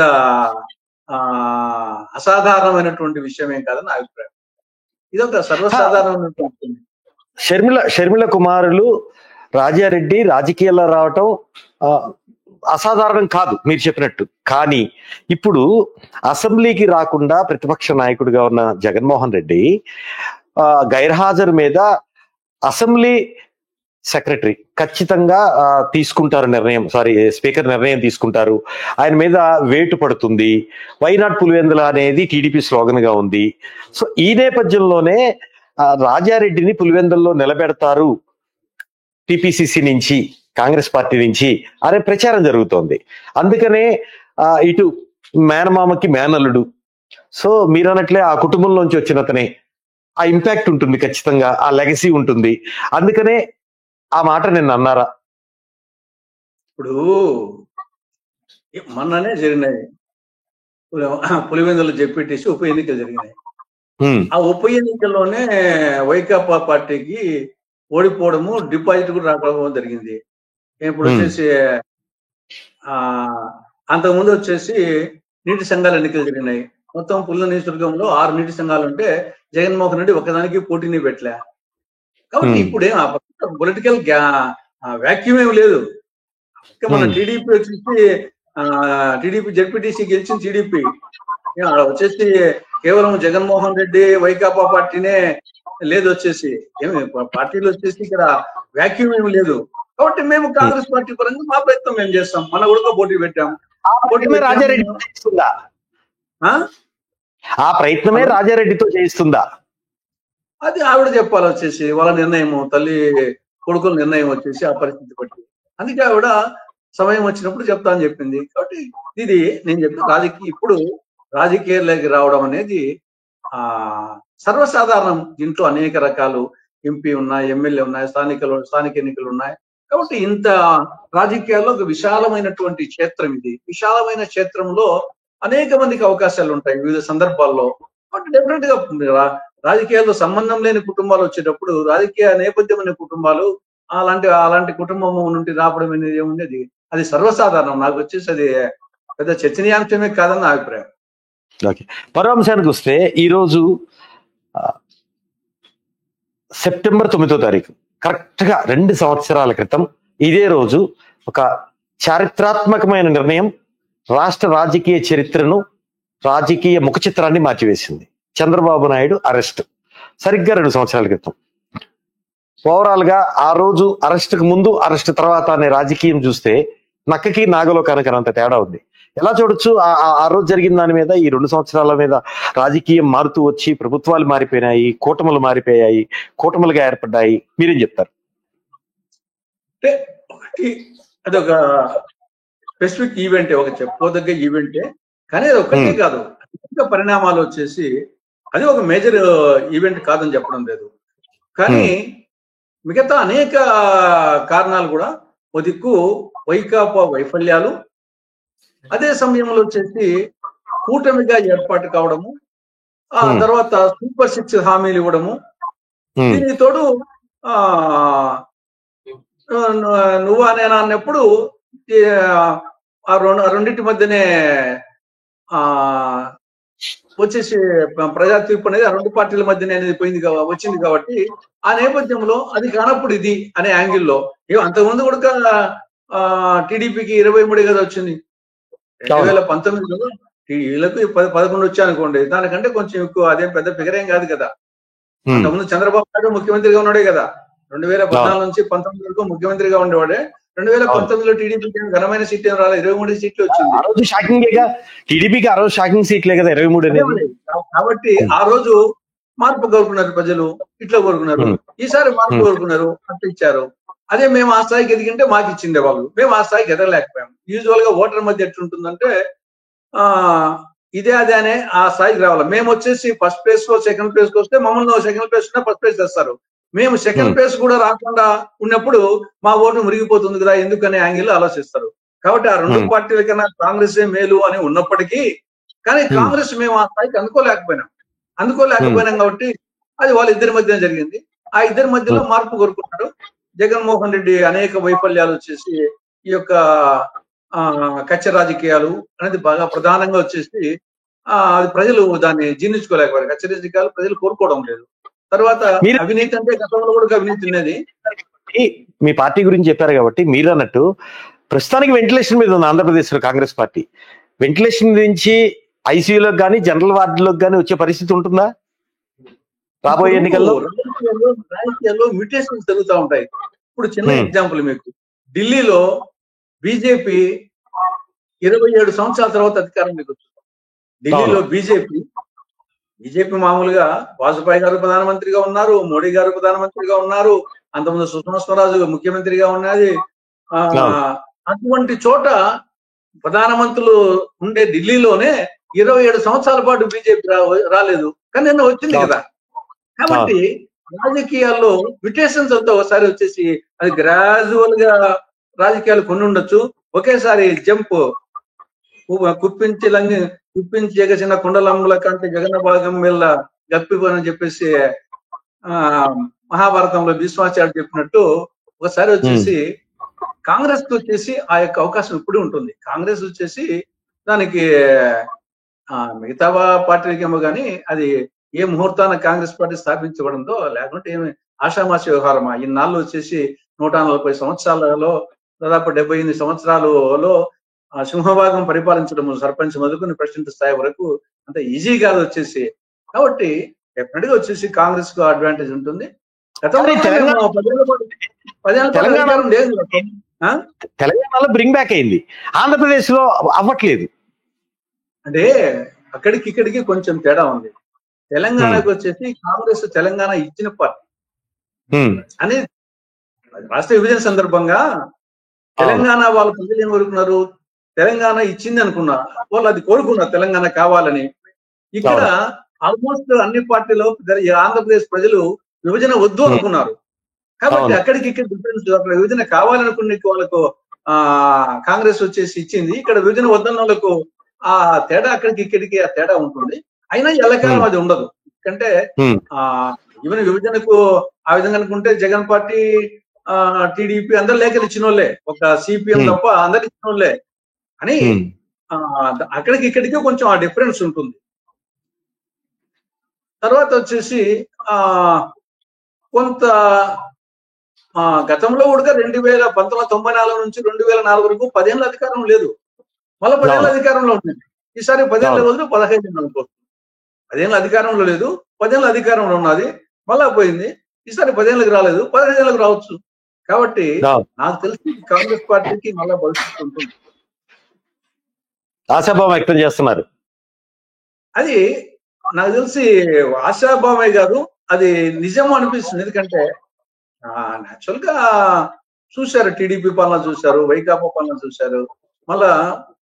అసాధారణమైనటువంటి విషయం ఏం కాదని నా అభిప్రాయం. ఇదొక సర్వసాధారణమైనటువంటి. షర్మిల కుమారులు రాజారెడ్డి రాజకీయాల్లో రావటం అసాధారణం కాదు మీరు చెప్పినట్టు. కానీ ఇప్పుడు అసెంబ్లీకి రాకుండా ప్రతిపక్ష నాయకుడిగా ఉన్న జగన్మోహన్ రెడ్డి గైర్హాజరు మీద అసెంబ్లీ సెక్రటరీ ఖచ్చితంగా తీసుకుంటారు నిర్ణయం, స్పీకర్ నిర్ణయం తీసుకుంటారు. ఆయన మీద వేటు పడుతుంది. వైనాట్ పులివెందుల అనేది టీడీపీ స్లోగన్ గా ఉంది. సో ఈ నేపథ్యంలోనే రాజారెడ్డిని పులివెందుల్లో నిలబెడతారు టిపిసిసి నుంచి, కాంగ్రెస్ పార్టీ నుంచి అనే ప్రచారం జరుగుతోంది. అందుకనే ఇటు మేనమామకి మేనల్లుడు, సో మీరు అన్నట్లే ఆ కుటుంబంలోంచి వచ్చిన అతనే, ఆ ఇంపాక్ట్ ఉంటుంది ఖచ్చితంగా, ఆ లెగసీ ఉంటుంది. అందుకనే ఆ మాట నిన్న అన్నారా? ఇప్పుడు మొన్ననే జరిగినాయి పులివెందులు జెడ్పీటీసీ ఉప ఎన్నికలు జరిగినాయి. ఆ ఉప ఎన్నికల్లోనే వైకాపా పార్టీకి ఓడిపోవడము, డిపాజిట్ కూడా రావడం జరిగింది. ఇప్పుడు వచ్చేసి అంతకుముందు వచ్చేసి నీటి సంఘాల ఎన్నికలు జరిగినాయి. మొత్తం పులివెందుల నియోజకవర్గంలో 6 నీటి సంఘాలు ఉంటే జగన్మోహన్ రెడ్డి ఒకదానికి పోటీని పెట్టలే. కాబట్టి ఇప్పుడేం పొలిటికల్ వ్యాక్యూమ్ ఏం లేదు. మన టీడీపీ వచ్చేసి టీడీపీ జెడ్పీటీసీ గెలిచిన టీడీపీ వచ్చేసి కేవలం జగన్మోహన్ రెడ్డి వైకాపా పార్టీనే లేదు. వచ్చేసి ఏమి పార్టీలు వచ్చేసి ఇక్కడ వ్యాక్యూమ్ ఏమి లేదు. కాబట్టి మేము కాంగ్రెస్ పార్టీ పరంగా మా ప్రయత్నం మేము చేస్తాం. మన కూడా పోటీ పెట్టాం. ఆ ప్రయత్నమే రాజారెడ్డితో చేయిస్తుందా? అది ఆవిడ చెప్పాలి. వచ్చేసి వాళ్ళ నిర్ణయము. తల్లి కొడుకుల నిర్ణయం వచ్చేసి ఆ పరిస్థితి బట్టి. అందుకే ఆవిడ సమయం వచ్చినప్పుడు చెప్తా అని చెప్పింది. కాబట్టి ఇది నేను చెప్పిన ఇప్పుడు రాజకీయాల్లోకి రావడం అనేది సర్వసాధారణం. దీంట్లో అనేక రకాలు ఎంపీ ఉన్నాయి, ఎమ్మెల్యే ఉన్నాయి, స్థానిక ఎన్నికలు ఉన్నాయి. కాబట్టి ఇంత రాజకీయాల్లో ఒక విశాలమైనటువంటి క్షేత్రం ఇది. విశాలమైన క్షేత్రంలో అనేక మందికి అవకాశాలు ఉంటాయి వివిధ సందర్భాల్లో. కాబట్టి డెఫినెట్ గా రాజకీయాల్లో సంబంధం లేని కుటుంబాలు వచ్చేటప్పుడు, రాజకీయ నేపథ్యం అనే కుటుంబాలు అలాంటి కుటుంబం నుండి రావడం అనేది ఏముంది, అది సర్వసాధారణం. నాకు వచ్చేసి అది పెద్ద చర్చనీయాంశమే కాదని నా అభిప్రాయం. ఓకే, మరో అంశానికి వస్తే ఈరోజు సెప్టెంబర్ 9వ తారీఖు, కరెక్ట్ గా 2 సంవత్సరాల క్రితం ఇదే రోజు ఒక చారిత్రాత్మకమైన నిర్ణయం రాష్ట్ర రాజకీయ చరిత్రను, రాజకీయ ముఖ చిత్రాన్ని మార్చివేసింది. చంద్రబాబు నాయుడు అరెస్ట్ సరిగ్గా 2 సంవత్సరాల క్రితం. ఓవరాల్ గా ఆ రోజు అరెస్ట్కు ముందు, అరెస్ట్ తర్వాత అనే రాజకీయం చూస్తే నక్కకి నాగలో కనకనంత తేడా ఉంది. ఎలా చూడొచ్చు? ఆ రోజు జరిగిన దాని మీద, ఈ 2 సంవత్సరాల మీద రాజకీయం మారుతూ వచ్చి ప్రభుత్వాలు మారిపోయినాయి, కూటములు మారిపోయాయి, కూటములుగా ఏర్పడ్డాయి. మీరేం చెప్తారు? అంటే ఒకటి, అదొక స్పెసిఫిక్ ఈవెంటే, ఒక చెప్పుకోదగ్గ ఈవెంటే. కానీ అది ఒకటే కాదు, అనేక పరిణామాలు వచ్చేసి అది ఒక మేజర్ ఈవెంట్ కాదని చెప్పడం లేదు. కానీ మిగతా అనేక కారణాలు కూడా, ఓ దిక్కు వైకాపా వైఫల్యాలు, అదే సమయంలో వచ్చేసి కూటమిగా ఏర్పాటు కావడము, ఆ తర్వాత సూపర్ 6 హామీలు ఇవ్వడము, దీనికి తోడు నువ్వా నేనా అన్నప్పుడు ఆ రెండింటి మధ్యనే వచ్చేసి ప్రజా తీర్పు అనేది ఆ 2 పార్టీల మధ్యనే అనేది వచ్చింది. కాబట్టి ఆ నేపథ్యంలో అది కానప్పుడు ఇది అనే యాంగిల్లో, అంతకుముందు కూడా టీడీపీకి 23 కదా వచ్చింది. 2019లో వీళ్ళకు 11 వచ్చా అనుకోండి, దానికంటే కొంచెం ఎక్కువ. అదేం పెద్ద ఫిగర్ ఏం కాదు కదా. అంతకుముందు చంద్రబాబు నాయుడు ముఖ్యమంత్రిగా ఉన్నాడే కదా. 2014 నుంచి 19 వరకు ముఖ్యమంత్రిగా ఉండేవాడే. 2019లో టీడీపీకి ఘనమైన సీట్ ఏం రాలేదు, 23 సీట్లు వచ్చింది. ఆ రోజు టీడీపీకి ఆ రోజు షాకింగ్ సీట్లే కదా 23. కాబట్టి ఆ రోజు మార్పు కోరుకున్నారు ప్రజలు, ఇట్లా కోరుకున్నారు. ఈసారి మార్పు కోరుకున్నారు, అట్లా ఇచ్చారు. అదే మేము ఆ స్థాయికి ఎదిగింటే మాకు ఇచ్చిండే వాళ్ళు, మేము ఆ స్థాయికి ఎదగలేకపోయాం. యూజువల్ గా ఓటర్ మధ్య ఎట్లుంటుందంటే ఇదే అదే అనే ఆ స్థాయికి రావాలి. మేము వచ్చేసి ఫస్ట్ ప్లేస్ కో సెకండ్ ప్లేస్ కి వస్తే మమ్మల్ని సెకండ్ ప్లేస్ ఫస్ట్ ప్లేస్ తెస్తారు. మేము సెకండ్ ప్లేస్ కూడా రాకుండా ఉన్నప్పుడు మా ఓటు మురిగిపోతుంది కదా, ఎందుకనే యాంగిల్ ఆలోచిస్తారు. కాబట్టి ఆ 2 పార్టీల కన్నా కాంగ్రెస్ మేలు అని ఉన్నప్పటికీ, కానీ కాంగ్రెస్ మేము ఆ స్థాయికి అందుకోలేకపోయినాం కాబట్టి అది వాళ్ళ ఇద్దరి మధ్యన జరిగింది. ఆ ఇద్దరి మధ్యలో మార్పు కోరుకున్నారు. జగన్మోహన్ రెడ్డి అనేక వైఫల్యాలు వచ్చేసి ఈ యొక్క కచ్చ రాజకీయాలు అనేది బాగా ప్రధానంగా వచ్చేసి అది ప్రజలు దాన్ని జీర్ణించుకోలేకపోయారు. కచ్చ రాజకీయాలు ప్రజలు కోరుకోవడం లేదు. తర్వాత అవినీతి అంటే గతంలో కూడా అవినీతి ఉన్నది. మీ పార్టీ గురించి చెప్పారు కాబట్టి మీరు అన్నట్టు ప్రస్తుతానికి వెంటిలేషన్ మీద ఉంది ఆంధ్రప్రదేశ్ లో కాంగ్రెస్ పార్టీ. వెంటిలేషన్ నుంచి ఐసీయూలోకి కానీ జనరల్ వార్డులోకి కానీ వచ్చే పరిస్థితి ఉంటుందా రాబోయే ఎన్నికల్లో? రాజకీయాల్లో మ్యూటేషన్స్ జరుగుతూ ఉంటాయి. ఇప్పుడు చిన్న ఎగ్జాంపుల్ మీకు, ఢిల్లీలో బీజేపీ 27 సంవత్సరాల తర్వాత అధికారంలోకి వచ్చింది. ఢిల్లీలో బీజేపీ మామూలుగా వాజ్పేయి గారు ప్రధానమంత్రిగా ఉన్నారు, మోడీ గారు ప్రధానమంత్రిగా ఉన్నారు, అంతకుముందు సుష్మా స్వరాజ్ ముఖ్యమంత్రిగా ఉన్నది. అటువంటి చోట ప్రధానమంత్రులు ఉండే ఢిల్లీలోనే 27 సంవత్సరాల పాటు బీజేపీ రాలేదు, కానీ నిన్న వచ్చింది కదా. కాబట్టి రాజకీయాల్లో మ్యూటేషన్స్ అంతా ఒకసారి వచ్చేసి అది గ్రాజువల్ గా రాజకీయాలు కొన్ని ఉండొచ్చు, ఒకేసారి జంప్ కుప్పించి ఎగసిన కుండలమ్ముల కంటే జగన్న భాగం వెళ్ళ గప్పిపోనని చెప్పేసి మహాభారతంలో భీష్మాచార్యుడు చెప్పినట్టు ఒకసారి వచ్చేసి కాంగ్రెస్ కి వచ్చేసి ఆ యొక్క అవకాశం ఇప్పుడు ఉంటుంది. కాంగ్రెస్ వచ్చేసి దానికి మిగతా పార్టీలకేమో కానీ అది ఏ ముహూర్తాన కాంగ్రెస్ పార్టీ స్థాపించబడిందో, లేకుంటే ఏమి ఆషామాషి వ్యవహారమా. ఇన్నాళ్ళు వచ్చేసి 140 సంవత్సరాలలో దాదాపు 78 సంవత్సరాలలో సింహభాగం పరిపాలించడం, సర్పంచ్ మొదలుకొని ప్రెసిడెంట్ స్థాయి వరకు అంత ఈజీ కాదు వచ్చేసి. కాబట్టి డెఫినెట్ గా వచ్చేసి కాంగ్రెస్ కు అడ్వాంటేజ్ ఉంటుంది. తెలంగాణలో బ్రింగ్ బ్యాక్ అయింది, ఆంధ్రప్రదేశ్ లో అవ్వట్లేదు. అంటే అక్కడికి ఇక్కడికి కొంచెం తేడా ఉంది. తెలంగాణకు వచ్చేసి కాంగ్రెస్ తెలంగాణ ఇచ్చిన పార్టీ అనేది రాష్ట్ర విభజన సందర్భంగా తెలంగాణ వాళ్ళ ప్రజలు ఏం కోరుకున్నారు? తెలంగాణ ఇచ్చింది అనుకున్నా, వాళ్ళు అది కోరుకున్నారు తెలంగాణ కావాలని. ఇక్కడ ఆల్మోస్ట్ అన్ని పార్టీలో ఆంధ్రప్రదేశ్ ప్రజలు విభజన వద్దు అనుకున్నారు. కాబట్టి అక్కడికి ఇక్కడ డిఫరెన్స్, అక్కడ విభజన కావాలనుకునే వాళ్ళకు కాంగ్రెస్ వచ్చేసి ఇచ్చింది, ఇక్కడ విభజన వద్దన్న వాళ్ళకు ఆ తేడా అక్కడికి ఇక్కడికి ఆ తేడా ఉంటుంది. అయినా ఎల్లకాలం అది ఉండదు. ఎందుకంటే ఈవెన్ విభజనకు ఆ విధంగా అనుకుంటే జగన్ పార్టీ, టీడీపీ అందరు లేఖలు ఇచ్చిన వాళ్ళే, ఒక సిపిఎం తప్ప అందరు ఇచ్చిన వాళ్ళే అని అక్కడికి ఇక్కడికి కొంచెం ఆ డిఫరెన్స్ ఉంటుంది. తర్వాత వచ్చేసి కొంత గతంలో కూడా 1994 నుంచి 2004 వరకు 10 ఏళ్ళ అధికారం లేదు, మళ్ళీ 10 ఏళ్ళ అధికారంలో ఉంటుంది. ఈసారి 10 ఏళ్ళ రోజులు 15 ఏళ్ళు అనుకోవచ్చు. 10 ఏళ్ళ అధికారంలో లేదు, 10 ఏళ్ళ అధికారంలో ఉన్నది, మళ్ళా పోయింది. ఈసారి 10 ఏళ్ళకి రాలేదు, 15 ఏళ్ళకి రావచ్చు. కాబట్టి నాకు తెలిసి కాంగ్రెస్ పార్టీకి మళ్ళా భవిష్యత్తు ఉంటుంది. ఆశాభావం వ్యక్తం చేస్తున్నారు. అది నాకు తెలిసి ఆశాభావమే కాదు, అది నిజం అనిపిస్తుంది. ఎందుకంటే నేచురల్ గా చూశారు, టీడీపీ పాలన చూశారు, వైకాపా పాలన చూశారు. మళ్ళా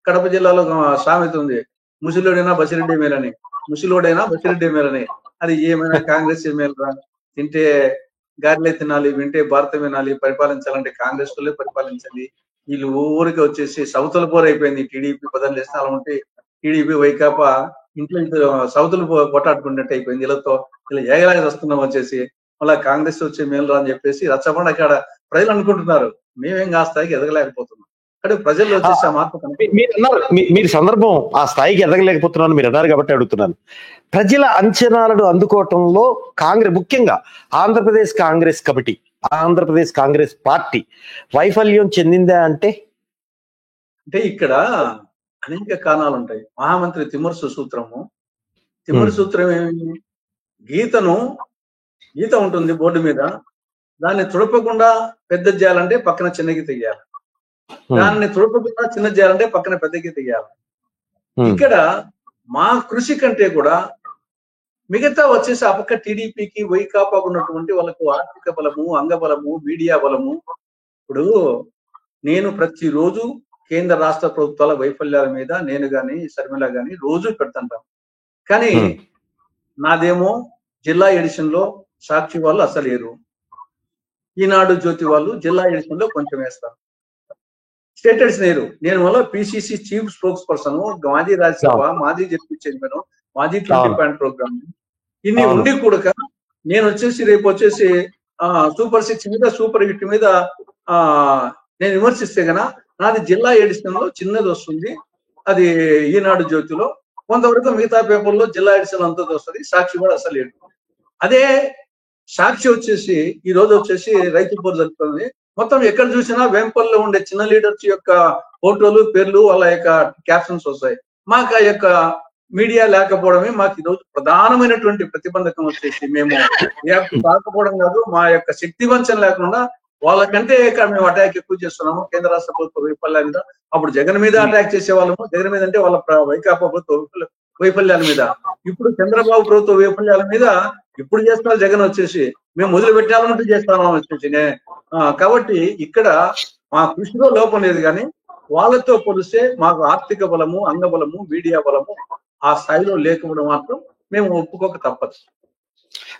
కడప జిల్లాలో సామెత ఉంది, ముసిలోడైనా బసిరెడ్డి మేలని, ముసిలోడైనా బసిరెడ్డి మేలని. అది ఏమైనా కాంగ్రెస్ మేలరా, తింటే గారెలే తినాలి, వింటే భారతం వినాలి, పరిపాలించాలంటే కాంగ్రెస్ వాళ్ళే పరిపాలించాలి. వీళ్ళు ఊరికి వచ్చేసి సౌతుల పోరు అయిపోయింది. టీడీపీ 10 స్థానం ఉంటే టీడీపీ వైకాపా ఇంట్లో సౌతులు కొట్టాడుకున్నట్టు అయిపోయింది. వీళ్ళతో ఇలా ఏగలాగా వస్తున్నాం వచ్చేసి, మళ్ళీ కాంగ్రెస్ వచ్చే మేలు అని చెప్పేసి రచ్చబండ అక్కడ ప్రజలు అనుకుంటున్నారు. మేమేం ఆ స్థాయికి ఎదగలేకపోతున్నాం. అంటే ప్రజల్లో వచ్చేసి ఆ మార్పు మీరు సందర్భం ఆ స్థాయికి ఎదగలేకపోతున్నాను మీరు అన్నారు కాబట్టి అడుగుతున్నాను. ప్రజల అంచనాలను అందుకోవటంలో కాంగ్రెస్, ముఖ్యంగా ఆంధ్రప్రదేశ్ కాంగ్రెస్ కమిటీ, ఆంధ్రప్రదేశ్ కాంగ్రెస్ పార్టీ వైఫల్యం చెందిందా అంటే ఇక్కడ అనేక కారణాలు ఉంటాయి. మహామంత్రి తిమ్మరసు సూత్రము, తిమ్మర సూత్రం ఏమి, గీత ఉంటుంది బోర్డు మీద, దాన్ని తుడపకుండా పెద్ద చేయాలంటే పక్కన చిన్న గీత గీయాలి, దాన్ని తుడపకుండా చిన్న చేయాలంటే పక్కన పెద్ద గీత గీయాలి. ఇక్కడ మా కృషి కంటే కూడా మిగతా వచ్చేసి ఆ పక్క టీడీపీకి వైకాపా ఉన్నటువంటి వాళ్ళకు ఆర్థిక బలము, అంగబలము, మీడియా బలము. ఇప్పుడు నేను ప్రతిరోజు కేంద్ర రాష్ట్ర ప్రభుత్వాల వైఫల్యాల మీద నేను గాని శర్మిల గాని రోజు పెడుతుంటాం. కానీ నాదేమో జిల్లా ఎడిషన్ లో సాక్షి వాళ్ళు అసలు లేరు, ఈనాడు జ్యోతి వాళ్ళు జిల్లా ఎడిషన్ లో కొంచెం వేస్తారు, స్టేట్ ఎడిషన్ లేరు. నేను వల్ల పిసిసి చీఫ్ స్పోక్స్ పర్సన్, మాజీ రాజ్యసభ, మాజీ జడ్పీ చైర్మన్, మాజీ 20 పాయింట్ ప్రోగ్రామ్, ఇన్ని ఉండి కూడా నేను వచ్చేసి రేపు వచ్చేసి సూపర్ 6 మీద, సూపర్ 8 మీద నేను విమర్శిస్తే గన నాది జిల్లా ఎడిషన్ లో చిన్నది వస్తుంది, అది ఈనాడు జ్యోతిలో. కొంతవరకు మిగతా పేపర్లో జిల్లా ఎడిషన్ అంతా వస్తుంది, సాక్షి కూడా అసలు లేదు. అదే సాక్షి వచ్చేసి ఈ రోజు వచ్చేసి రైతు పోరు జరుగుతుంది. మొత్తం ఎక్కడ చూసినా వేంపల్లో ఉండే చిన్న లీడర్స్ యొక్క ఫోటోలు, పేర్లు, వాళ్ళ యొక్క క్యాప్షన్స్ వస్తాయి. మాకు ఆ యొక్క మీడియా లేకపోవడమే మాకు ఈరోజు ప్రధానమైనటువంటి ప్రతిబంధకం. వచ్చేసి మేము కాకపోవడం కాదు, మా యొక్క శక్తి వంచన లేకుండా వాళ్ళకంటే మేము అటాక్ ఎక్కువ చేస్తున్నాము కేంద్ర రాష్ట్ర ప్రభుత్వ వైఫల్యాల మీద. అప్పుడు జగన్ మీద అటాక్ చేసేవాళ్ళము, జగన్ మీద అంటే వాళ్ళ వైకాపా ప్రభుత్వ వైఫల్యాల మీద. ఇప్పుడు చంద్రబాబు ప్రభుత్వ వైఫల్యాల మీద ఇప్పుడు చేస్తున్నారు. జగన్ వచ్చేసి మేము మొదలు పెట్టాలంటూ చేస్తాము వచ్చేసి. కాబట్టి ఇక్కడ మా కృషిలో లోపం లేదు, కానీ వాళ్ళతో పోలిస్తే మాకు ఆర్థిక బలము, అంగబలము, మీడియా బలము ఆ స్థాయిలో లేకపోవడం మాత్రం మేము ఒప్పుకోక తప్పదు.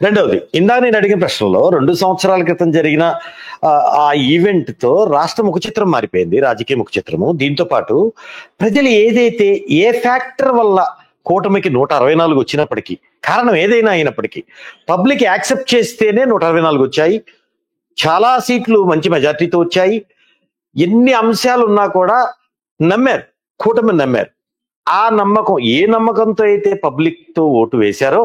రెండవది, ఇందాక నేను అడిగిన ప్రశ్నలో 2 సంవత్సరాల క్రితం జరిగిన ఆ ఈవెంట్ తో రాష్ట్ర ముఖ చిత్రం మారిపోయింది, రాజకీయ ముఖ చిత్రము. దీంతో పాటు ప్రజలు ఏదైతే ఏ ఫ్యాక్టర్ వల్ల కూటమికి 164 వచ్చినప్పటికీ, కారణం ఏదైనా అయినప్పటికీ పబ్లిక్ యాక్సెప్ట్ చేస్తేనే 164 వచ్చాయి. చాలా సీట్లు మంచి మెజార్టీతో వచ్చాయి. ఎన్ని అంశాలు ఉన్నా కూడా నమ్మారు, కూటమిని నమ్మారు. ఆ నమ్మకం, ఏ నమ్మకంతో అయితే పబ్లిక్ తో ఓటు వేశారో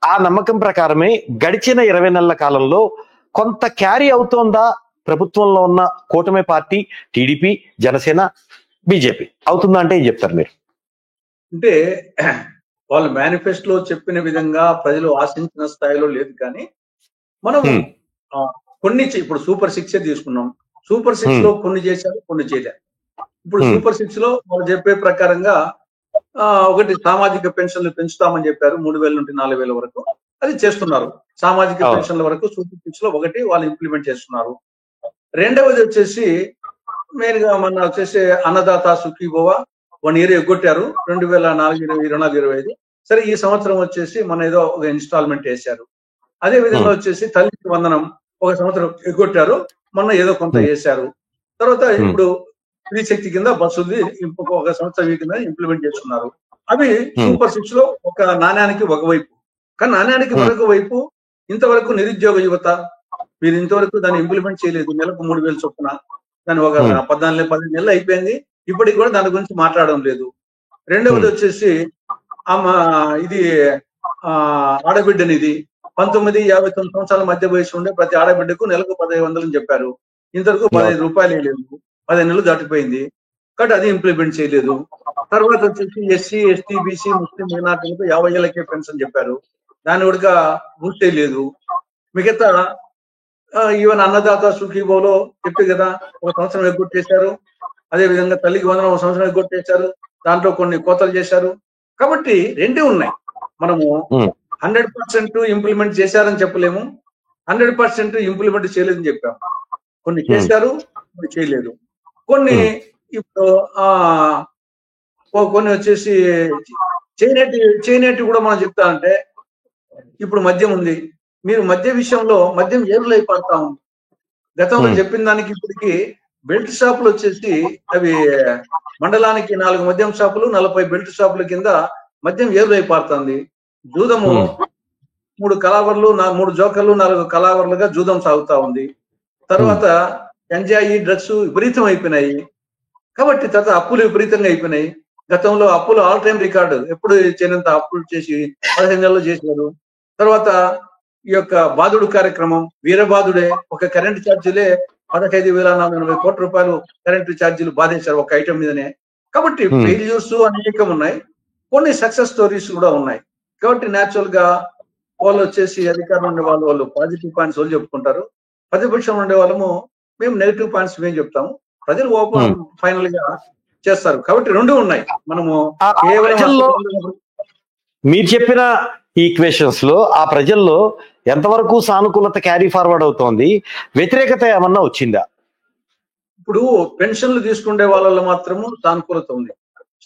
ఆ నమ్మకం ప్రకారమే గడిచిన 20 నెలల కాలంలో కొంత క్యారీ అవుతోందా ప్రభుత్వంలో ఉన్న కూటమి పార్టీ, టీడీపీ, జనసేన, బీజేపీ? అవుతుందా అంటే ఏం చెప్తారు మీరు? అంటే వాళ్ళు మేనిఫెస్టోలో చెప్పిన విధంగా ప్రజలు ఆశించిన స్థాయిలో లేదు. కానీ మనం కొన్ని ఇప్పుడు సూపర్ 6 తీసుకున్నాం. సూపర్ 6 లో కొన్ని చేశారు, కొన్ని చేయలేదు. ఇప్పుడు సూపర్ 6 లో వాళ్ళు చెప్పే ప్రకారంగా ఒకటి సామాజిక పెన్షన్లు పెంచుతామని చెప్పారు, 3000 నుండి 4000 వరకు. అది చేస్తున్నారు. సామాజిక పెన్షన్ల వరకు సూపర్ 6 లో ఒకటి వాళ్ళు ఇంప్లిమెంట్ చేస్తున్నారు. రెండవది వచ్చేసి మెయిన్ గా మన వచ్చేసి అన్నదాత సుఖీభవ 1 year ఎగ్గొట్టారు 2024-25 సరే ఈ సంవత్సరం వచ్చేసి మన ఏదో ఒక ఇన్స్టాల్మెంట్ వేశారు. అదే విధంగా వచ్చేసి తల్లికి వందనం ఒక సంవత్సరం ఎగ్గొట్టారు, మొన్న ఏదో కొంత వేశారు. తర్వాత ఇప్పుడు స్త్రీ శక్తి కింద బస్సులు ఒక సంవత్సరం కింద ఇంప్లిమెంట్ చేస్తున్నారు. అవి సూపర్ 6 లో ఒక నాణ్యానికి ఒకవైపు. కానీ నాణ్యానికి మరొక వైపు ఇంతవరకు నిరుద్యోగ యువత మీరు ఇంతవరకు దాన్ని ఇంప్లిమెంట్ చేయలేదు. నెలకు 3,000 చొప్పున దాని ఒక 14-15 నెలలు అయిపోయింది, ఇప్పటికి కూడా దాని గురించి మాట్లాడడం లేదు. రెండవది వచ్చేసి ఇది ఆడబిడ్డనిది 19-59 సంవత్సరాల మధ్య వయసు ఉండే ప్రతి ఆడబిడ్డకు నెలకు 1,500 అని చెప్పారు. ఇంతవరకు 15 రూపాయలు లేదు, 15 నెలలు దాటిపోయింది కాబట్టి అది ఇంప్లిమెంట్ చేయలేదు. తర్వాత వచ్చేసి ఎస్సీ ఎస్టీ బీసీ ముస్లిం మైనార్టీలకు 50 ఏళ్ళకే పెన్షన్ చెప్పారు, దాన్ని కూడా బూస్ట్ చేయలేదు. మిగతా ఈవెన్ అన్నదాత సుఖీభవలో చెప్పే కదా ఒక సంవత్సరం ఎగ్గొట్టేశారు, అదే విధంగా తల్లికి వందనం ఒక సంవత్సరం ఎగ్గొట్టేశారు, దాంట్లో కొన్ని కోతలు చేశారు. కాబట్టి రెండే ఉన్నాయి. మనము 100% ఇంప్లిమెంట్ చేశారని చెప్పలేము, 100% ఇంప్లిమెంట్ చేయలేదని చెప్పాము. కొన్ని చేశారు, కొన్ని చేయలేదు. కొన్ని ఇప్పుడు కొన్ని వచ్చేసి చేయనేటి కూడా మనం చెప్తా అంటే ఇప్పుడు మద్యం ఉంది, మీరు మద్య విషయంలో మద్యం ఏరులై పడతా ఉంది. గతంలో చెప్పిన దానికి ఇప్పటికి బెల్ట్ షాపులు వచ్చేసి అవి మండలానికి 4 మద్యం షాపులు 40 బెల్ట్ షాపుల కింద మద్యం ఏరులై పారుతుంది. జూదము 3 కలావర్లు 3 జోకర్లు 4 కలావర్లుగా జూదం సాగుతా ఉంది. తర్వాత ఎంజాయి డ్రగ్స్ విపరీతం అయిపోయినాయి. కాబట్టి తర్వాత అప్పులు విపరీతంగా అయిపోయినాయి. గతంలో అప్పులు ఆల్ టైమ్ రికార్డు, ఎప్పుడు చేయనంత అప్పులు చేసి 15 నెలలు చేశారు. తర్వాత ఈ యొక్క బాధుడు కార్యక్రమం వీరబాధుడే, ఒక కరెంటు ఛార్జీలే 15,480 కోట్ల రూపాయలు కరెంటు ఛార్జీలు బాధేశారు ఒక ఐటమ్ మీదనే. కాబట్టి ఫెయిల్యూర్స్ అనేకం ఉన్నాయి, కొన్ని సక్సెస్ స్టోరీస్ కూడా ఉన్నాయి. కాబట్టి న్యాచురల్ గా వాళ్ళు వచ్చేసి అధికారంలో ఉండే వాళ్ళు పాజిటివ్ పాయింట్స్ వాళ్ళు చెప్పుకుంటారు, ప్రతిపక్షం ఉండే వాళ్ళము మేము నెగిటివ్ పాయింట్స్ మేము చెప్తాము, ప్రజలు ఓపెన్ ఫైనల్ గా చేస్తారు. కాబట్టి రెండు ఉన్నాయి. మనము కేవలం మీరు చెప్పిన ఈక్వేషన్స్ లో ఆ ప్రజల్లో ఎంతవరకు సానుకూలత క్యారీ ఫార్వర్డ్ అవుతోంది, వ్యతిరేకత ఏమన్నా వచ్చిందా? ఇప్పుడు పెన్షన్లు తీసుకునే వాళ్ళలో మాత్రము సానుకూలత ఉంది,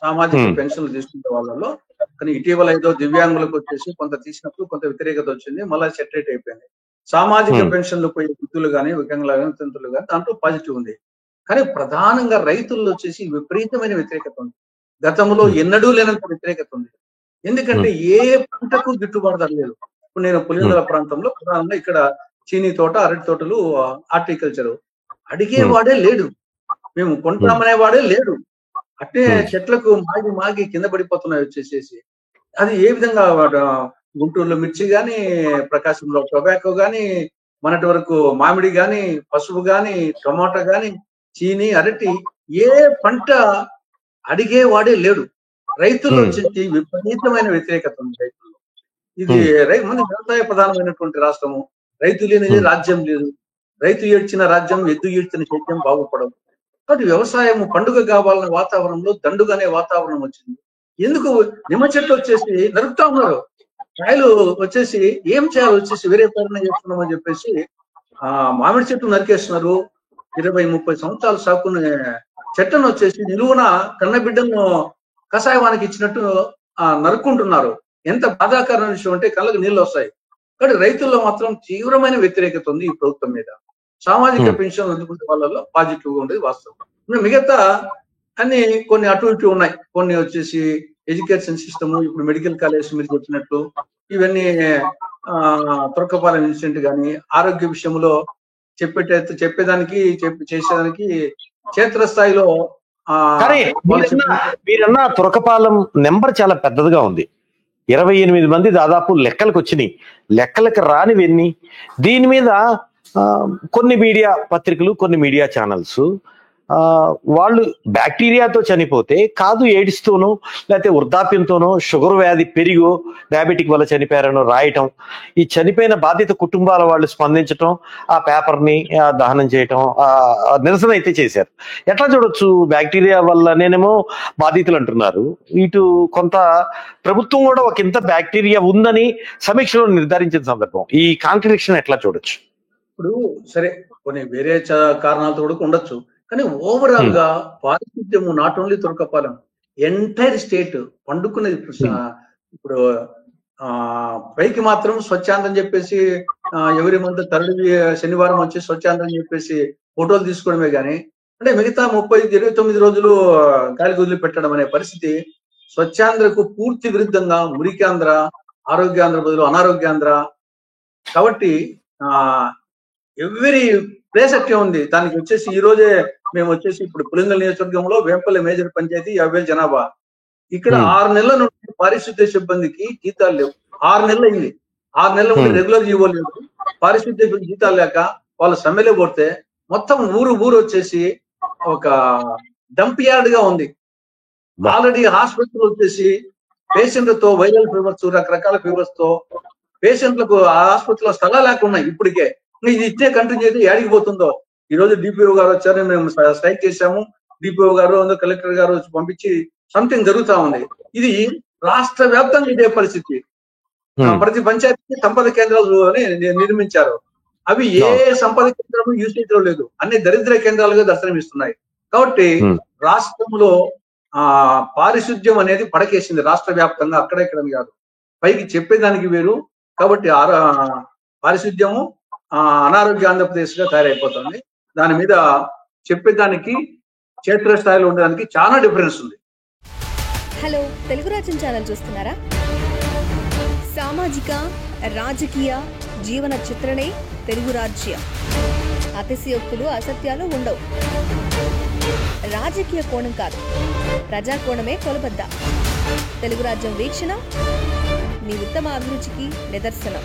సామాజిక పెన్షన్లు తీసుకునే వాళ్ళలో. కానీ ఇటీవల ఏదో దివ్యాంగులకు వచ్చేసి కొంత తీసినప్పుడు కొంత వ్యతిరేకత వచ్చింది, మళ్ళీ సెటరేట్ అయిపోయింది. సామాజిక పెన్షన్లు పోయే వృద్ధులు కానీ వికలాంగులు కానీ తంతులు కానీ దాంట్లో పాజిటివ్ ఉంది. కానీ ప్రధానంగా రైతుల్లో వచ్చేసి విపరీతమైన వ్యతిరేకత ఉంది, గతంలో ఎన్నడూ లేనంత వ్యతిరేకత ఉంది. ఎందుకంటే ఏ పంటకు గిట్టుబాటు ధర లేదు. ఇప్పుడు నేను పులివెందుల ప్రాంతంలో ప్రధానంగా ఇక్కడ చీనీ తోట అరటి తోటలు హార్టికల్చర్ అడిగేవాడే లేడు, మేము కొంటామనేవాడే లేడు. అట్టే చెట్లకు మాగి మాగి కింద పడిపోతున్నాయి వచ్చేసేసి. అది ఏ విధంగా గుంటూరులో మిర్చి గాని, ప్రకాశంలో టొబాకో గాని, మొన్నటి వరకు మామిడి గాని, పసుపు గాని, టమాటా గాని, చీనీ అరటి ఏ పంట అడిగేవాడే లేడు. రైతుల్లో వచ్చేసి విపరీతమైన వ్యతిరేకత ఉంది రైతుల్లో. ఇది మన వ్యవసాయ ప్రధానమైనటువంటి రాష్ట్రము, రైతు లేనిది రాజ్యం లేదు, రైతు ఏడ్చిన రాజ్యం ఎద్దు ఏడ్చిన సేద్యం బాగుపడదు. కాబట్టి వ్యవసాయం పండుగ కావాలన్న వాతావరణంలో దండుగానే వాతావరణం వచ్చింది. ఎందుకు నిమ్మ చెట్లు వచ్చేసి నరుకుతా ఉన్నారు, కాయలు వచ్చేసి ఏం చేయాలి వచ్చేసి వేరే ప్రయాణం చేస్తున్నాం అని చెప్పేసి మామిడి చెట్టు నరికేస్తున్నారు. 20-30 సంవత్సరాలు సాకునే చెట్టును వచ్చేసి నిలువున కన్నబిడ్డను కషాయవానికి ఇచ్చినట్టు నరుక్కుంటున్నారు. ఎంత బాధాకరమైన విషయం అంటే కళ్ళకు నీళ్ళు వస్తాయి. కానీ రైతుల్లో మాత్రం తీవ్రమైన వ్యతిరేకత ఉంది ఈ ప్రభుత్వం మీద. సామాజిక పెన్షన్ అందుకునే వాళ్ళలో పాజిటివ్ గా ఉండేది వాస్తవం. మిగతా అన్ని కొన్ని అటు ఇటు ఉన్నాయి. కొన్ని వచ్చేసి ఎడ్యుకేషన్ సిస్టమ్, ఇప్పుడు మెడికల్ కాలేజ్ మీరు చెప్పినట్టు ఇవన్నీ తురకపాలెం ఇన్సిడెంట్ కానీ, ఆరోగ్య విషయంలో చెప్పేదానికి చేసేదానికి క్షేత్రస్థాయిలో మీరన్నా తురకపాలెం నెంబర్ చాలా పెద్దదిగా ఉంది, 28 మంది దాదాపు లెక్కలకు వచ్చినాయి. లెక్కలకు రానివన్నీ దీని మీద కొన్ని మీడియా పత్రికలు కొన్ని మీడియా ఛానల్స్ వాళ్ళు బ్యాక్టీరియాతో చనిపోతే కాదు ఎయిడ్స్తోనో లేకపోతే వృద్ధాప్యంతోనో షుగర్ వ్యాధి పెరిగో డయాబెటిక్ వల్ల చనిపోయారనో రాయటం, ఈ చనిపోయిన బాధిత కుటుంబాల వాళ్ళు స్పందించటం, ఆ పేపర్ని దహనం చేయటం, నిరసన అయితే చేశారు. ఎట్లా చూడొచ్చు? బ్యాక్టీరియా వల్లనేనేమో బాధితులు అంటున్నారు, ఇటు కొంత ప్రభుత్వం కూడా ఒక ఇంత బ్యాక్టీరియా ఉందని సమీక్షలో నిర్ధారించిన సందర్భం. ఈ కాంట్రడిక్షన్ ఎట్లా చూడొచ్చు? ఇప్పుడు సరే కొన్ని వేరే కారణాలతో కూడా ఉండొచ్చు. కానీ ఓవరాల్ గా పారిశుద్ధ్యము not only Turakapalem, entire state పండుకునేది. ఇప్పుడు పైకి మాత్రం స్వచ్ఛాంధ్ర అని చెప్పేసి ఎవరి మంత్ థర్డ్ శనివారం వచ్చి స్వచ్ఛాంధ్ర అని చెప్పేసి ఫోటోలు తీసుకోవడమే కానీ, అంటే మిగతా 29 రోజులు గాలికి వదిలి పెట్టడం అనే పరిస్థితి స్వచ్ఛాంధ్రకు పూర్తి విరుద్ధంగా మురికాంధ్ర, ఆరోగ్యాంధ్ర బదులు అనారోగ్యాంధ్ర. కాబట్టి ఎవ్రీ ప్లేస్ అట్టే ఉంది. దానికి వచ్చేసి ఈ రోజే మేము వచ్చేసి ఇప్పుడు పులిందల నియోజకవర్గంలో వేంపల్లి మేజర్ పంచాయతీ 50,000 జనాభా. ఇక్కడ 6 నెలల నుండి పారిశుద్ధ్య సిబ్బందికి జీతాలు లేవు. 6 నెలలు అయింది. 6 నెలల నుండి రెగ్యులర్ జీవో లేదు. పారిశుద్ధ్య జీతాలు లేక వాళ్ళు సమ్మెలో పోతే మొత్తం ఊరు వచ్చేసి ఒక డంప్ యార్డ్ గా ఉంది. ఆల్రెడీ హాస్పిటల్ వచ్చేసి పేషెంట్లతో వైరల్ ఫీవర్స్, రకరకాల ఫీవర్స్ తో పేషెంట్లకు ఆ హాస్పిటల్లో స్థలాలు లేకున్నాయి. ఇప్పటికే ఇది ఇట్టే కంటిన్యూ అయితే ఏడికి పోతుందో. ఈ రోజు డిపిఓ గారు వచ్చారు, మేము స్ట్రైక్ చేశాము. డిపిఓ గారు కలెక్టర్ గారు వచ్చి పంపించి సంథింగ్ జరుగుతా ఉంది. ఇది రాష్ట్ర వ్యాప్తంగా ఇదే పరిస్థితి. ప్రతి పంచాయతీ సంపద కేంద్రాలు నిర్మించారు. అవి ఏ సంపద కేంద్రం యూసేజ్ లో లేదు, అన్ని దరిద్ర కేంద్రాలుగా దర్శనమిస్తున్నాయి. కాబట్టి రాష్ట్రంలో పారిశుద్ధ్యం అనేది పడకేసింది రాష్ట్ర వ్యాప్తంగా, అక్కడెక్కడ కాదు. పైకి చెప్పేదానికి వేరు. కాబట్టి పారిశుద్ధ్యము అనారోగ్య ఆంధ్రప్రదేశ్ గా తయారైపోతుంది. దాని మీద చెప్పేదానికి క్షేత్రస్థాయిలో ఉండడానికి చాలా డిఫరెన్స్ ఉంది. హలో, తెలుగు రాజ్యం ఛానల్ చూస్తున్నారా? సామాజిక రాజకీయ జీవన చిత్రణే తెలుగు రాజ్యం. అతిశయోక్తులు అసత్యాలు ఉండవు. రాజకీయ కోణం కాదు, ప్రజా కోణమే కొలబద్ద. తెలుగు రాజ్యం వీక్షణ మీ ఉత్తమ అభిరుచికి నిదర్శనం.